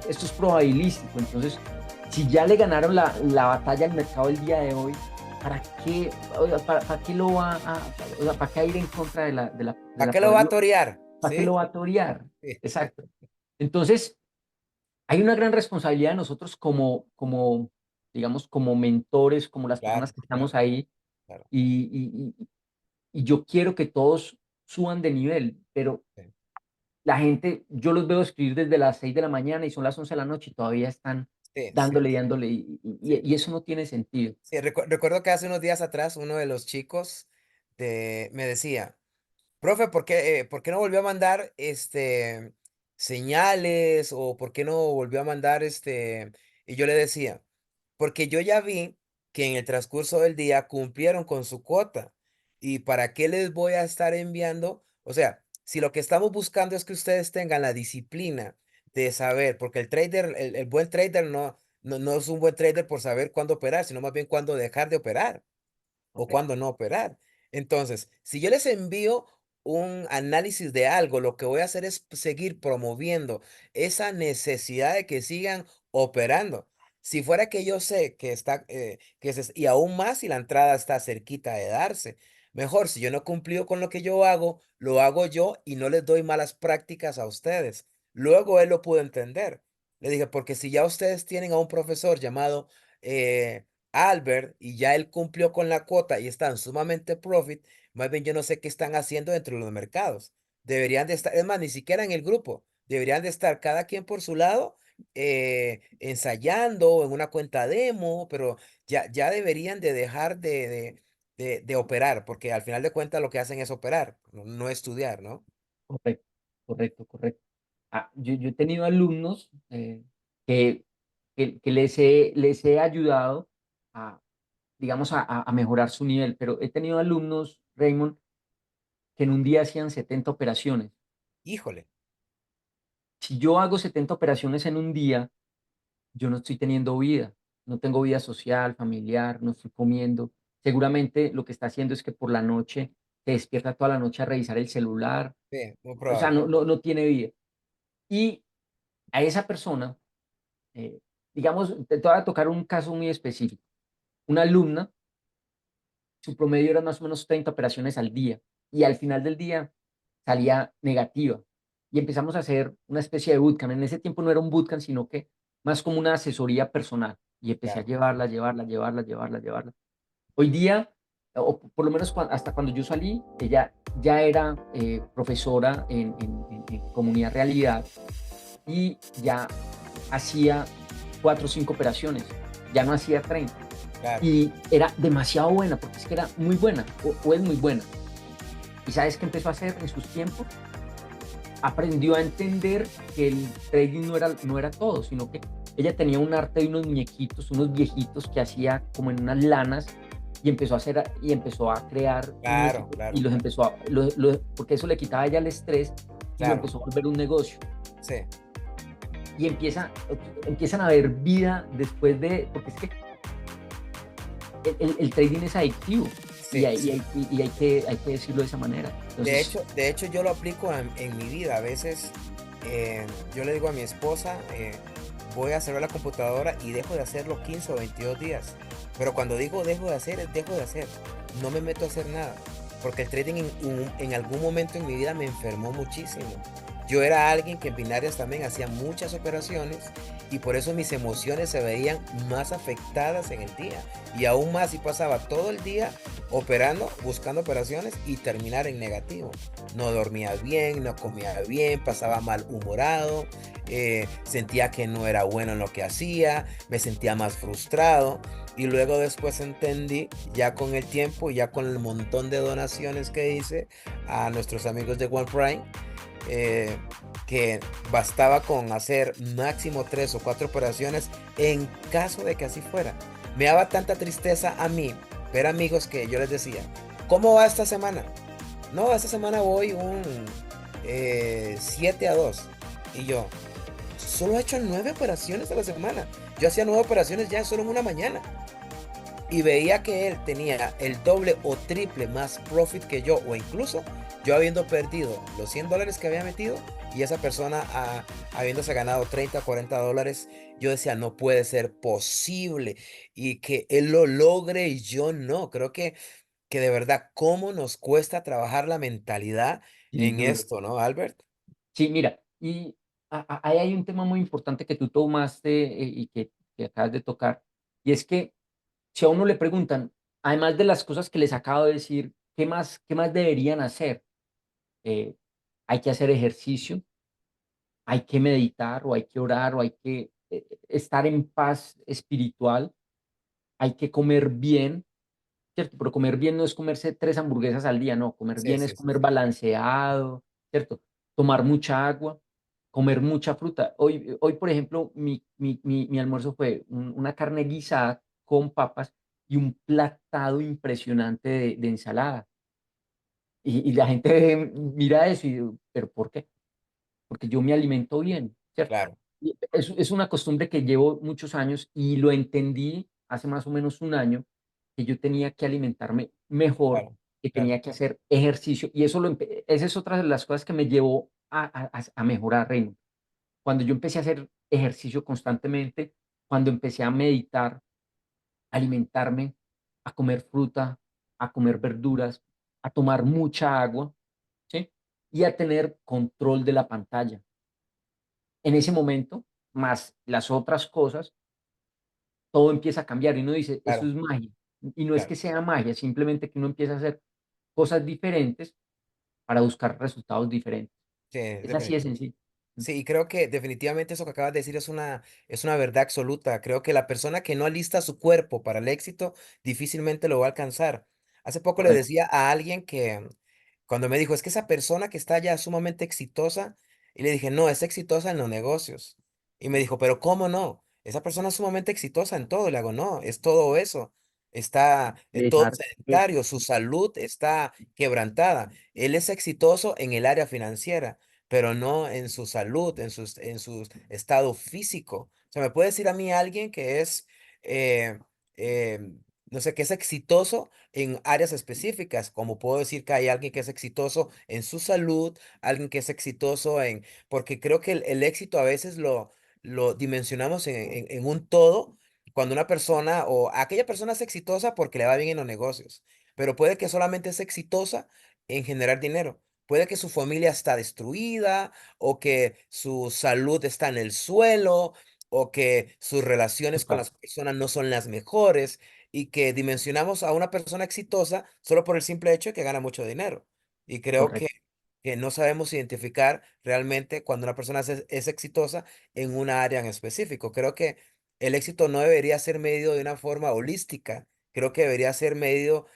esto es probabilístico. Entonces, si ya le ganaron la batalla al mercado el día de hoy, ¿para qué, oiga, para qué lo va o sea, para qué ir en contra de ¿Para la qué lo va a probabilidad? torear? ¿Para qué lo ¿Sí? va a torear? Sí. Exacto. Entonces, hay una gran responsabilidad de nosotros como, digamos, como mentores, como las Claro, personas que estamos claro, ahí, claro. y yo quiero que todos suban de nivel, pero Sí, la gente, yo los veo escribir desde las 6 de la mañana y son las 11 de la noche y todavía están sí, sí, dándole y sí. dándole, Sí. y eso no tiene sentido. Sí, recuerdo que hace unos días atrás uno de los chicos me decía, profe, ¿por qué no volvió a mandar señales o por qué no volvió a mandar Y yo le decía, porque yo ya vi que en el transcurso del día cumplieron con su cuota. ¿Y para qué les voy a estar enviando? O sea, si lo que estamos buscando es que ustedes tengan la disciplina de saber, porque el trader, el buen trader no es un buen trader por saber cuándo operar, sino más bien cuándo dejar de operar o Correcto, cuándo no operar. Entonces, si yo les envío un análisis de algo, lo que voy a hacer es seguir promoviendo esa necesidad de que sigan operando. Si fuera que yo sé que y aún más si la entrada está cerquita de darse, mejor si yo no cumplido con lo que yo hago, lo hago yo y no les doy malas prácticas a ustedes. Luego él lo pudo entender. Le dije, porque si ya ustedes tienen a un profesor llamado Albert y ya él cumplió con la cuota y están sumamente profit, más bien yo no sé qué están haciendo dentro de los mercados. Deberían de estar, es más, ni siquiera en el grupo, deberían de estar cada quien por su lado, ensayando en una cuenta demo, pero ya deberían de dejar de operar, porque al final de cuentas lo que hacen es operar, no estudiar, ¿no? correcto, correcto, correcto. Yo he tenido alumnos que, que les he ayudado a, digamos, a mejorar su nivel, pero he tenido alumnos, Raymond, que en un día hacían 70 operaciones. Híjole, Si yo hago 70 operaciones en un día, yo no estoy teniendo vida, no tengo vida social, familiar, no estoy comiendo. Seguramente lo que está haciendo es que por la noche se despierta toda la noche a revisar el celular, sí, muy o sea, probable. no tiene vida. Y a esa persona, digamos, te voy a tocar un caso muy específico. Una alumna, su promedio era más o menos 30 operaciones al día y al final del día salía negativa. Y empezamos a hacer una especie de bootcamp. En ese tiempo no era un bootcamp, sino que más como una asesoría personal. Y empecé a Claro, llevarla, llevarla, llevarla, llevarla, llevarla. Hoy día, o por lo menos hasta cuando yo salí, ella ya era profesora en comunidad realidad y ya hacía 4 o 5 operaciones, ya no hacía 30. claro. Y era demasiado buena, porque es que era muy buena, o es muy buena. ¿Y sabes qué empezó a hacer en sus tiempos? Aprendió a entender que el trading no era todo, sino que ella tenía un arte de unos muñequitos, unos viejitos que hacía como en unas lanas y empezó a crear Claro, muñequitos y claro, los empezó porque eso le quitaba a ella el estrés y lo claro. empezó a volver un negocio. Sí, Y empiezan a ver vida después porque es que el trading es adictivo y sí, hay, y sí. hay- y hay que decirlo de esa manera. Entonces, De hecho, yo lo aplico en mi vida. A veces yo le digo a mi esposa, voy a cerrar la computadora y dejo de hacerlo 15 o 22 días. Pero cuando digo dejo de hacer, es dejo de hacer. No me meto a hacer nada. Porque el trading en algún momento en mi vida me enfermó muchísimo. Yo era alguien que en binarias también hacía muchas operaciones y por eso mis emociones se veían más afectadas en el día. Y aún más si pasaba todo el día operando, buscando operaciones y terminar en negativo. No dormía bien, no comía bien, pasaba mal humorado, sentía que no era bueno en lo que hacía, me sentía más frustrado. Y luego después entendí, ya con el tiempo, ya con el montón de donaciones que hice a nuestros amigos de OnePrime, eh, que bastaba con hacer máximo 3 o 4 operaciones en caso de que así fuera. Me daba tanta tristeza a mí ver amigos que yo les decía, ¿cómo va esta semana? No, esta semana voy un 7-2. Y yo, solo he hecho 9 operaciones a la semana. Yo hacía 9 operaciones ya solo en una mañana. Y veía que él tenía el doble o triple más profit que yo, o incluso yo habiendo perdido los $100 que había metido y esa persona habiéndose ganado 30 o $40, yo decía, no puede ser posible y que él lo logre y yo no. Creo que de verdad, cómo nos cuesta trabajar la mentalidad sí, en duro. esto, ¿no, Albert? Sí, mira, y ahí hay un tema muy importante que tú tomaste y que acabas de tocar, y es que si a uno le preguntan, además de las cosas que les acabo de decir, ¿qué más deberían hacer? Eh, Hay que hacer ejercicio, hay que meditar o hay que orar o hay que estar en paz espiritual, hay que comer bien, ¿cierto? Pero comer bien no es comerse 3 hamburguesas al día, no, comer Sí, bien es sí, sí, comer sí. balanceado, ¿cierto? Tomar mucha agua, comer mucha fruta. Hoy, por ejemplo, mi almuerzo fue una carne guisada con papas y un platado impresionante de ensalada. Y la gente mira eso y digo, ¿pero por qué? Porque yo me alimento bien, ¿cierto? Claro, Y es una costumbre que llevo muchos años y lo entendí hace más o menos un año, que yo tenía que alimentarme mejor, claro, que claro, tenía que hacer ejercicio, y esa es otra de las cosas que me llevó a mejorar, Raymond. Cuando yo empecé a hacer ejercicio constantemente, cuando empecé a meditar, alimentarme, a comer fruta, a comer verduras, a tomar mucha agua, ¿sí? Y a tener control de la pantalla. En ese momento, más las otras cosas, todo empieza a cambiar y uno dice, eso claro, es magia. Y no es claro. que sea magia, simplemente que uno empieza a hacer cosas diferentes para buscar resultados diferentes. Sí, Es así de sencillo. Mm, sí, y creo que definitivamente eso que acabas de decir es una verdad absoluta. Creo que la persona que no alista su cuerpo para el éxito difícilmente lo va a alcanzar. Hace poco le correcto. decía a alguien que cuando me dijo, es que esa persona que está ya sumamente exitosa, y le dije, no, es exitosa en los negocios. Y me dijo, pero ¿cómo no? Esa persona es sumamente exitosa en todo. Le hago, no, es todo eso. Está todo Dejar que sedentario, su salud está quebrantada. Él es exitoso en el área financiera pero no en su salud, en su estado físico. O sea, me puede decir a mí alguien que es, eh, eh, no sé, que es exitoso en áreas específicas, como puedo decir que hay alguien que es exitoso en su salud, alguien que es exitoso en, porque creo que el éxito a veces lo dimensionamos en un todo. Cuando una persona o aquella persona es exitosa porque le va bien en los negocios, pero puede que solamente es exitosa en generar dinero. Puede que su familia está destruida o que su salud está en el suelo o que sus relaciones con total. las personas no son las mejores. y que dimensionamos a una persona exitosa solo por el simple hecho de que gana mucho dinero. Y creo correcto, que no sabemos identificar realmente cuando una persona es exitosa en una área en específico. Creo que el éxito no debería ser medido de una forma holística. Creo que debería ser medido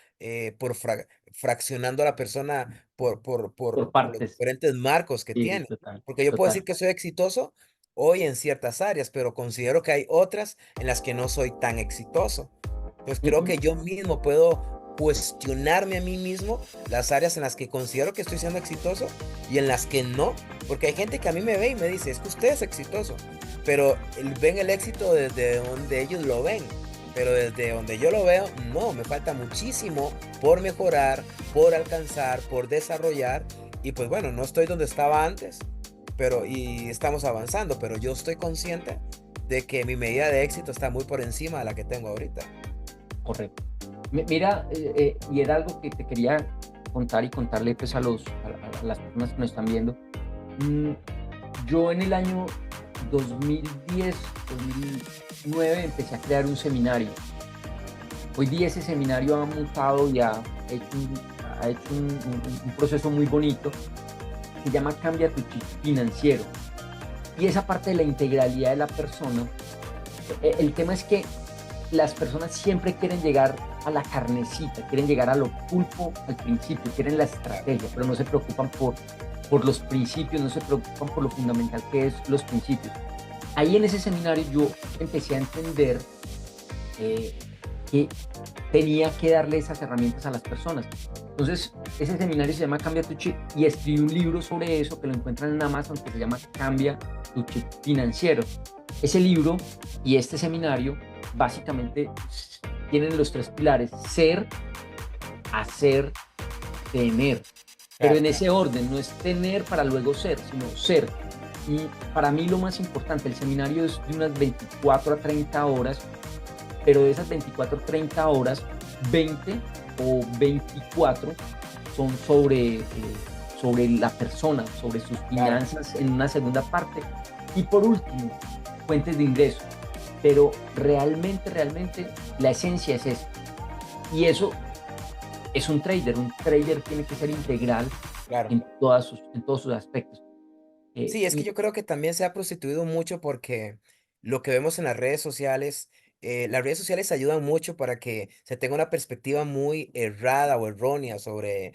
fraccionando a la persona por por los partes. diferentes marcos que Sí, sí, tiene. total, Porque yo puedo decir total. que soy exitoso hoy en ciertas áreas, pero considero que hay otras en las que no soy tan exitoso. Entonces creo Ujú. que yo mismo puedo cuestionarme a mí mismo las áreas en las que considero que estoy siendo exitoso y en las que no, porque hay gente que a mí me ve y me dice, es que usted es exitoso, pero ven el éxito desde donde ellos lo ven, pero desde donde yo lo veo, no, me falta muchísimo por mejorar, por alcanzar, por desarrollar, y pues bueno, no estoy donde estaba antes, pero y estamos avanzando, pero yo estoy consciente de que mi medida de éxito está muy por encima de la que tengo ahorita. Correcto. Mira, y era algo que te quería contar y contarle pues a las personas que nos están viendo. Mm, yo en el año 2010, 2009 empecé a crear un seminario. Hoy día ese seminario ha mutado y ha hecho un proceso muy bonito. Se llama Cambia tu chip financiero. Y esa parte de la integralidad de la persona, el tema es que las personas siempre quieren llegar a la carnecita, quieren llegar a lo pulpo al principio, quieren la estrategia, pero no se preocupan por los principios, no se preocupan por lo fundamental que es los principios. Ahí en ese seminario yo empecé a entender eh, que tenía que darle esas herramientas a las personas. Entonces, ese seminario se llama Cambia tu chip y escribí un libro sobre eso que lo encuentran en Amazon que se llama Cambia tu chip financiero. Ese libro y este seminario básicamente tienen los tres pilares: ser, hacer, tener. Pero Claro, en ese orden, no es tener para luego ser, sino ser. Y para mí lo más importante, el seminario es de unas 24 a 30 horas, pero de esas 24 a 30 horas, 20 o 24 son sobre la persona, sobre sus claro. finanzas en una segunda parte. Y por último, fuentes de ingreso. Pero realmente, la esencia es esa. Y eso es un trader. Un trader tiene que ser integral Claro. en todos sus aspectos. Sí, es que Y yo creo que también se ha prostituido mucho porque lo que vemos en las redes sociales ayudan mucho para que se tenga una perspectiva muy errada o errónea sobre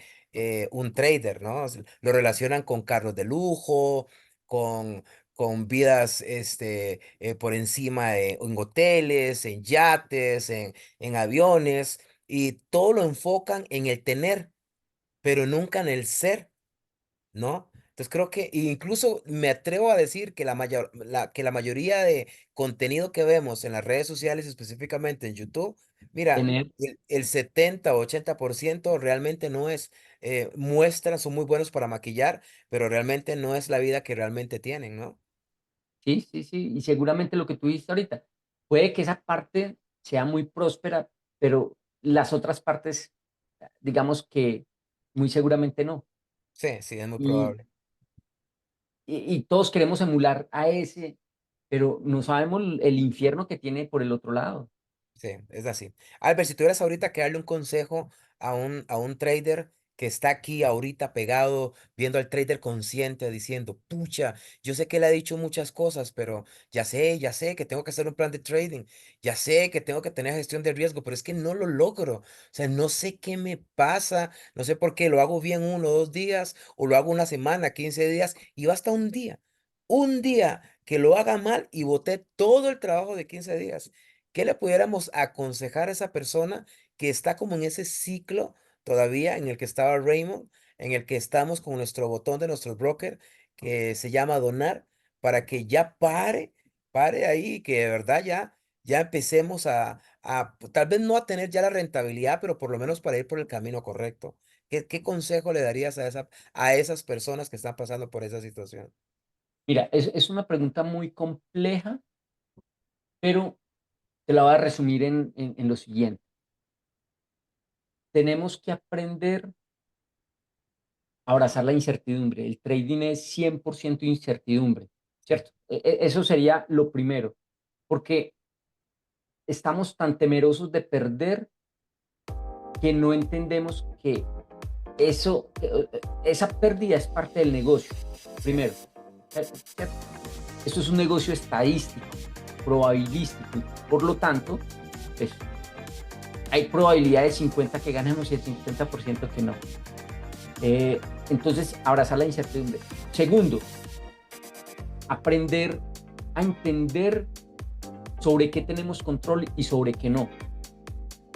un trader, ¿no? Lo relacionan con carros de lujo, con, con vidas por encima en hoteles, en yates, en aviones, y todo lo enfocan en el tener, pero nunca en el ser. ¿No? Entonces creo que incluso me atrevo a decir que que la mayoría de contenido que vemos en las redes sociales, específicamente en YouTube, mira, tener, el 70 o 80% realmente no es, muestran, son muy buenos para maquillar, pero realmente no es la vida que realmente tienen, ¿no? sí, sí, sí. Y seguramente lo que tú dijiste ahorita, puede que esa parte sea muy próspera, pero las otras partes, digamos que muy seguramente no. Sí, sí, es muy Y, probable. y todos queremos emular a ese, pero no sabemos el infierno que tiene por el otro lado. Sí, es así. Albert, si tuvieras ahorita que darle un consejo a un trader que está aquí ahorita pegado, viendo al trader consciente, diciendo, pucha, yo sé que él ha dicho muchas cosas, pero ya sé que tengo que hacer un plan de trading, ya sé que tengo que tener gestión de riesgo, pero es que no lo logro. O sea, no sé qué me pasa, no sé por qué lo hago bien 1 o 2 días, o lo hago una semana, 15 días, y basta un día que lo haga mal y boté todo el trabajo de 15 días. ¿Qué le pudiéramos aconsejar a esa persona que está como en ese ciclo todavía en el que estaba Raymond, en el que estamos con nuestro botón de nuestro broker que se llama donar, para que ya pare ahí, que de verdad ya empecemos tal vez no a tener ya la rentabilidad, pero por lo menos para ir por el camino correcto? ¿Qué consejo le darías a esas personas que están pasando por esa situación? Mira, es una pregunta muy compleja, pero te la voy a resumir en lo siguiente. Tenemos que aprender a abrazar la incertidumbre. El trading es 100% incertidumbre, Sí, ¿cierto? Eso sería lo primero, porque estamos tan temerosos de perder que no entendemos que esa pérdida es parte del negocio. Sí, Primero, ¿cierto? Esto es un negocio estadístico, probabilístico. Por lo tanto, pues, hay probabilidad de 50 que ganemos y el 50% que no. Entonces, abrazar la incertidumbre. Segundo, aprender a entender sobre qué tenemos control y sobre qué no.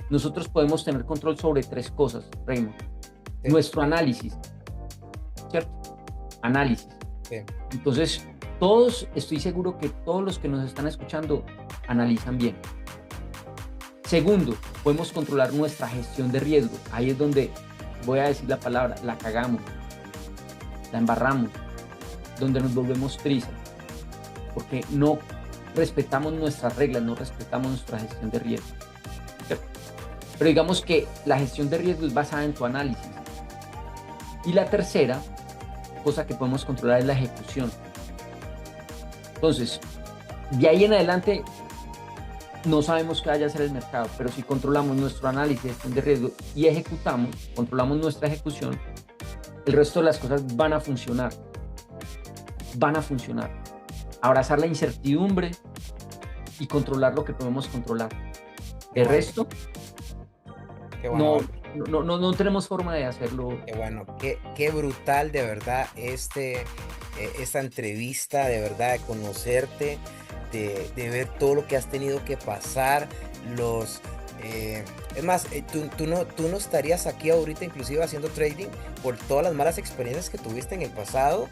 Nosotros podemos tener control sobre tres cosas, Raymond. sí, Nuestro análisis, ¿cierto? Análisis. sí. Entonces, todos, estoy seguro que todos los que nos están escuchando analizan bien. Segundo, podemos controlar nuestra gestión de riesgo. Ahí es donde voy a decir la palabra, la cagamos, la embarramos, donde nos volvemos trizas, porque no respetamos nuestras reglas, no respetamos nuestra gestión de riesgo. ¿Cierto? Pero digamos que la gestión de riesgo es basada en tu análisis. Y la tercera cosa que podemos controlar es la ejecución. Entonces, de ahí en adelante no sabemos qué vaya a hacer el mercado, pero si controlamos nuestro análisis, gestión de riesgo y ejecutamos, controlamos nuestra ejecución, el resto de las cosas van a funcionar. Van a funcionar. Abrazar la incertidumbre y controlar lo que podemos controlar. Qué El bueno, resto, qué bueno, no, Albert. no tenemos forma de hacerlo. Qué bueno, qué brutal de verdad esta entrevista, de verdad, de conocerte, de ver todo lo que has tenido que pasar, los... es más, tú no estarías aquí ahorita inclusive haciendo trading por todas las malas experiencias que tuviste en el pasado,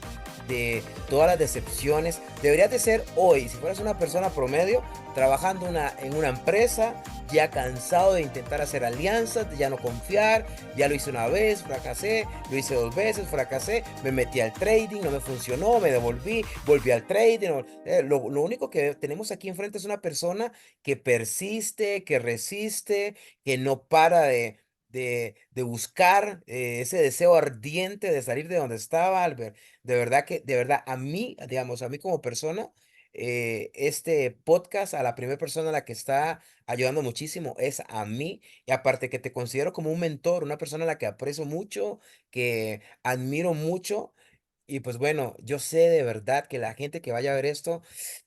de todas las decepciones. Deberías de ser hoy, si fueras una persona promedio, trabajando en una empresa, ya cansado de intentar hacer alianzas, de ya no confiar, ya lo hice una vez, fracasé, lo hice dos veces, fracasé, me metí al trading, no me funcionó, me devolví, volví al trading. Lo único que tenemos aquí enfrente es una persona que persiste, que resiste, que no para de buscar ese deseo ardiente de salir de donde estaba, Albert. De verdad que, de verdad, a mí, digamos, a mí como persona, este podcast, a la primera persona a la que está ayudando muchísimo es a mí. Y aparte que te considero como un mentor, una persona a la que aprecio mucho, que admiro mucho. Y pues bueno, yo sé de verdad que la gente que vaya a ver esto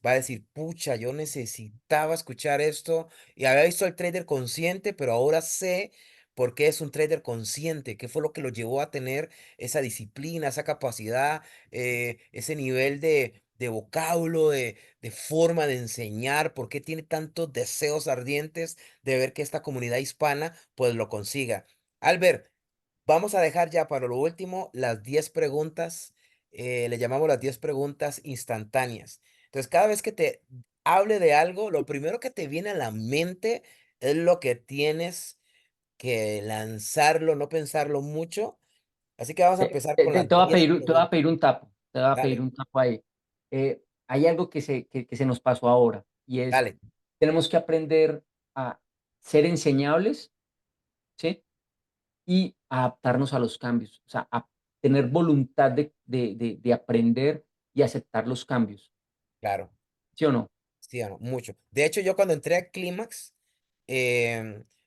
va a decir, pucha, yo necesitaba escuchar esto. Y había visto al trader consciente, pero ahora sé por qué es un trader consciente, qué fue lo que lo llevó a tener esa disciplina, esa capacidad, ese nivel de vocablo, de forma de enseñar, por qué tiene tantos deseos ardientes de ver que esta comunidad hispana pues lo consiga. Albert, vamos a dejar ya para lo último las 10 preguntas, le llamamos las 10 preguntas instantáneas. Entonces, cada vez que te hable de algo, lo primero que te viene a la mente es lo que tienes que lanzarlo, no pensarlo mucho. Así que vamos a empezar con las Te voy a 10 pedir, te voy a preguntas. pedir un tapo, te voy a pedir Dale, un tapo ahí. Hay algo que se nos pasó ahora y es, dale, tenemos que aprender a ser enseñables, ¿sí? Y adaptarnos a los cambios, o sea, a tener voluntad de aprender y aceptar los cambios, claro. ¿sí o no? Sí, mucho. De hecho, yo cuando entré a Clímax,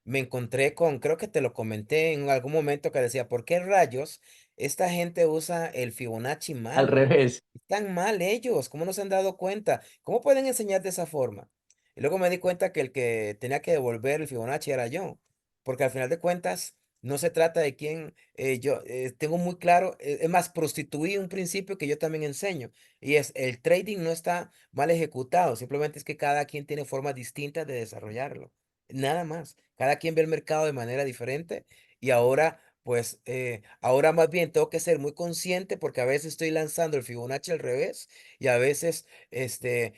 me encontré con, creo que te lo comenté en algún momento que decía, ¿por qué rayos esta gente usa el Fibonacci Al mal? revés. Están mal ellos, ¿cómo no se han dado cuenta? ¿Cómo pueden enseñar de esa forma? Y luego me di cuenta que el que tenía que devolver el Fibonacci era yo, porque al final de cuentas no se trata de quién, yo tengo muy claro, es más, prostituí un principio que yo también enseño, y es el trading no está mal ejecutado, simplemente es que cada quien tiene formas distintas de desarrollarlo, nada más, cada quien ve el mercado de manera diferente y ahora... Pues ahora más bien tengo que ser muy consciente porque a veces estoy lanzando el Fibonacci al revés y a veces,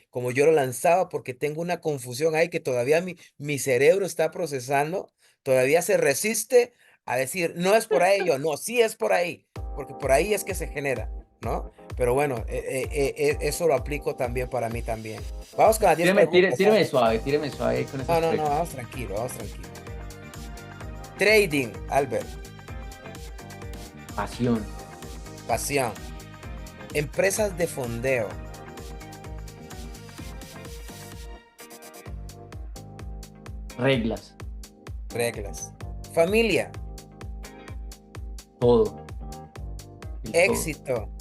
como yo lo lanzaba porque tengo una confusión ahí que todavía mi cerebro está procesando, todavía se resiste a decir, no es por ahí, yo, no, sí es por ahí, porque por ahí es que se genera, ¿no? Pero bueno, eso lo aplico también para mí también. Vamos con las 10 preguntas, Albert. Tíreme suave con No, esas no, no, preguntas. vamos tranquilo, vamos tranquilo. Trading, Albert, Pasión, pasión. Empresas de fondeo, reglas, reglas. Familia, todo, el todo. éxito,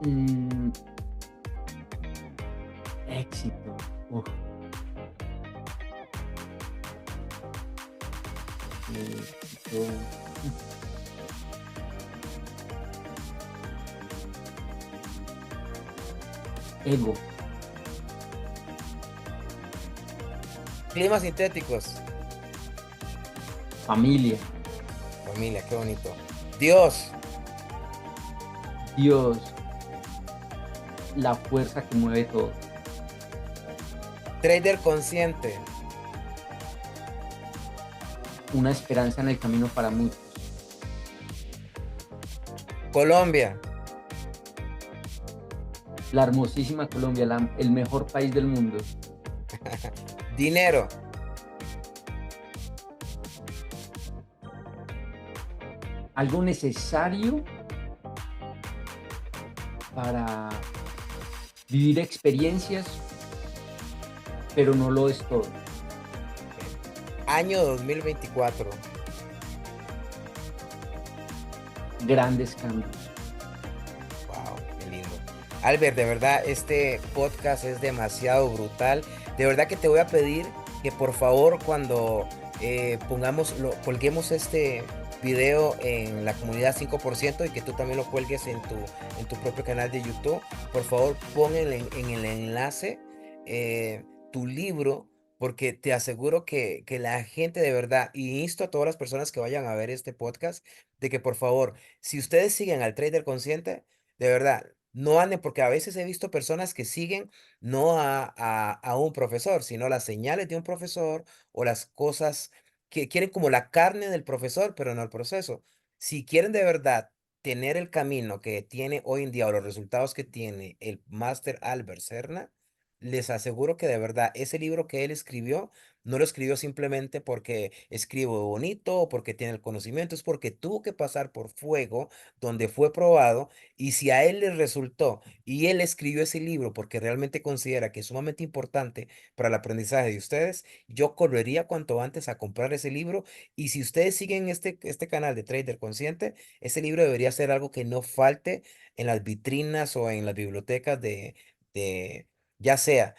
Mm, éxito. Uf, éxito. Ego, climas sintéticos. familia, Familia, qué bonito. Dios, Dios, la fuerza que mueve todo. trader consciente. Una esperanza en el camino para muchos. Colombia, La hermosísima Colombia, el mejor país del mundo. dinero, Algo necesario para vivir experiencias, pero no lo es todo. año 2024. Grandes cambios. Wow, qué lindo. Albert, de verdad, este podcast es demasiado brutal. De verdad que te voy a pedir que por favor cuando colguemos este video en la comunidad 5% y que tú también lo cuelgues en tu propio canal de YouTube, por favor pon en el enlace tu libro, porque te aseguro que la gente de verdad, y insto a todas las personas que vayan a ver este podcast, de que por favor, si ustedes siguen al trader consciente, de verdad, no anden, porque a veces he visto personas que siguen no a un profesor, sino las señales de un profesor o las cosas que quieren como la carne del profesor, pero no el proceso. Si quieren de verdad tener el camino que tiene hoy en día o los resultados que tiene el máster Albert Serna, les aseguro que de verdad ese libro que él escribió, no lo escribió simplemente porque escribo bonito o porque tiene el conocimiento, es porque tuvo que pasar por fuego donde fue probado, y si a él le resultó y él escribió ese libro porque realmente considera que es sumamente importante para el aprendizaje de ustedes, yo correría cuanto antes a comprar ese libro. Y si ustedes siguen este canal de Trader Consciente, ese libro debería ser algo que no falte en las vitrinas o en las bibliotecas de ya sea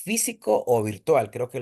físico o virtual. Creo que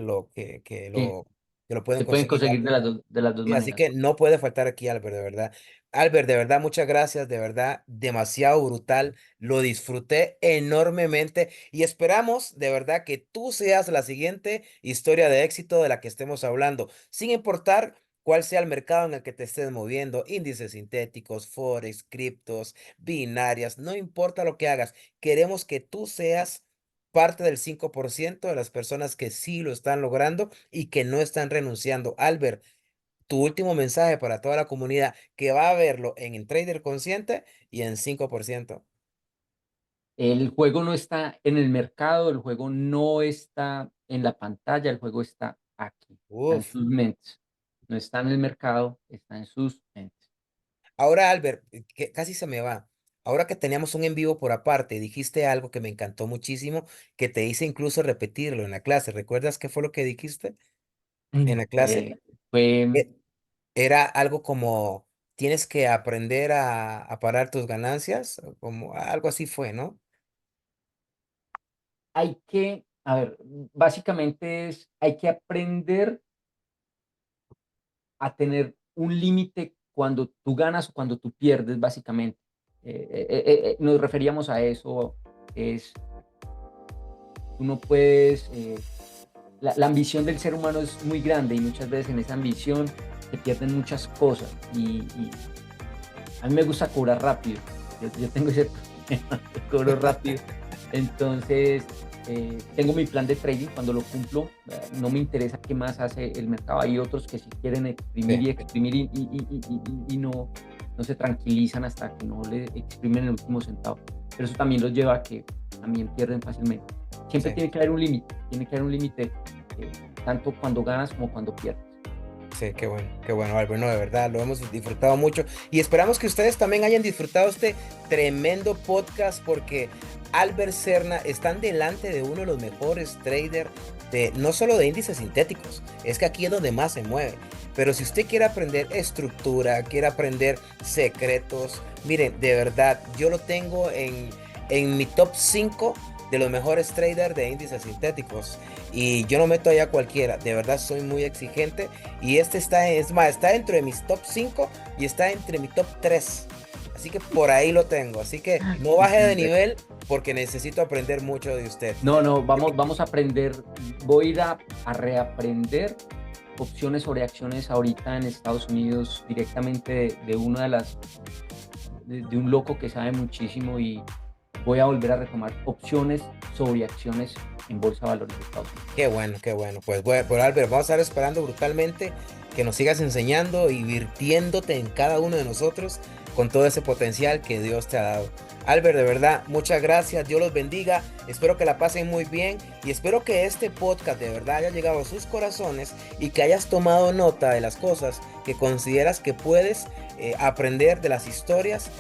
Sí, que lo pueden se pueden conseguir, conseguir Albert. de las dos Y así maneras. que no puede faltar aquí, Albert, de verdad. Albert, de verdad, muchas gracias, de verdad, demasiado brutal. Lo disfruté enormemente y esperamos, de verdad, que tú seas la siguiente historia de éxito de la que estemos hablando, sin importar cuál sea el mercado en el que te estés moviendo, índices sintéticos, forex, criptos, binarias, no importa lo que hagas, queremos que tú seas parte del 5% de las personas que sí lo están logrando y que no están renunciando. Albert, tu último mensaje para toda la comunidad que va a verlo en el Trader Consciente y en 5%. El juego no está en el mercado, el juego no está en la pantalla, el juego está aquí, está en Uf. sus mentes. No está en el mercado, está en sus mentes. Ahora, Albert, que casi se me va. Ahora que teníamos un en vivo por aparte, dijiste algo que me encantó muchísimo, que te hice incluso repetirlo en la clase. ¿Recuerdas qué fue lo que dijiste en la clase? Eh, fue, E- Era algo como, tienes que aprender a parar tus ganancias, o como algo así fue, ¿no? hay que, a ver, básicamente hay que aprender a tener un límite cuando tú ganas o cuando tú pierdes, básicamente. Nos referíamos a eso, es, tú no puedes, la ambición del ser humano es muy grande y muchas veces en esa ambición se pierden muchas cosas y a mí me gusta cobrar rápido, yo tengo ese problema, yo cobro rápido, entonces tengo mi plan de trading, cuando lo cumplo, no me interesa qué más hace el mercado, hay otros que sí quieren exprimir Sí, y exprimir y no se tranquilizan hasta que no le exprimen el último centavo, pero eso también los lleva a que también pierden fácilmente. Siempre sí. tiene que haber un límite, tiene que haber un límite, tanto cuando ganas como cuando pierdes. Sí, qué bueno, Albert. No, de verdad, lo hemos disfrutado mucho y esperamos que ustedes también hayan disfrutado este tremendo podcast porque Albert Serna están delante de uno de los mejores traders de no solo de índices sintéticos, es que aquí es donde más se mueve. Pero si usted quiere aprender estructura, quiere aprender secretos, miren, de verdad, yo lo tengo en mi top 5 de los mejores traders de índices sintéticos. Y yo no meto allá a cualquiera, de verdad soy muy exigente. Y este está, es más, está dentro de mis top 5 y está entre mi top 3. Así que por ahí lo tengo. Así que no baje de nivel porque necesito aprender mucho de usted. No, no, vamos a aprender, voy a ir a reaprender opciones sobre acciones ahorita en Estados Unidos directamente de una de las, de un loco que sabe muchísimo y voy a volver a retomar opciones sobre acciones en Bolsa de Valores de Estados Unidos. Qué bueno, qué bueno. Pues bueno, por Albert, vamos a estar esperando brutalmente que nos sigas enseñando y virtiéndote en cada uno de nosotros con todo ese potencial que Dios te ha dado. Albert, de verdad, muchas gracias. Dios los bendiga. Espero que la pasen muy bien y espero que este podcast de verdad haya llegado a sus corazones y que hayas tomado nota de las cosas que consideras que puedes aprender de las historias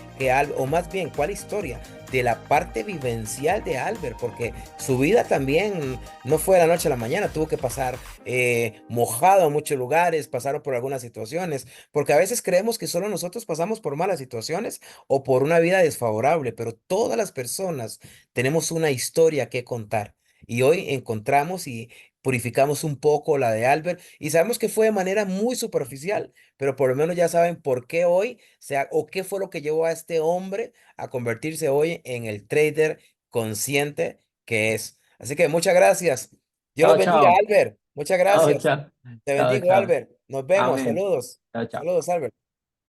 o más bien, ¿cuál historia? De la parte vivencial de Albert, porque su vida también no fue de la noche a la mañana, tuvo que pasar mojado en muchos lugares, pasaron por algunas situaciones, porque a veces creemos que solo nosotros pasamos por malas situaciones o por una vida desfavorable, pero todas las personas tenemos una historia que contar. Y hoy encontramos y purificamos un poco la de Albert y sabemos que fue de manera muy superficial, pero por lo menos ya saben por qué hoy, sea, o qué fue lo que llevó a este hombre a convertirse hoy en el trader consciente que es. Así que muchas gracias. Dios los Chao, bendiga, chao. Albert. Muchas Chao, gracias. chao. Te Chao, bendigo, chao. Albert. Nos vemos. Amén. Saludos. Chao, chao. Saludos, Albert.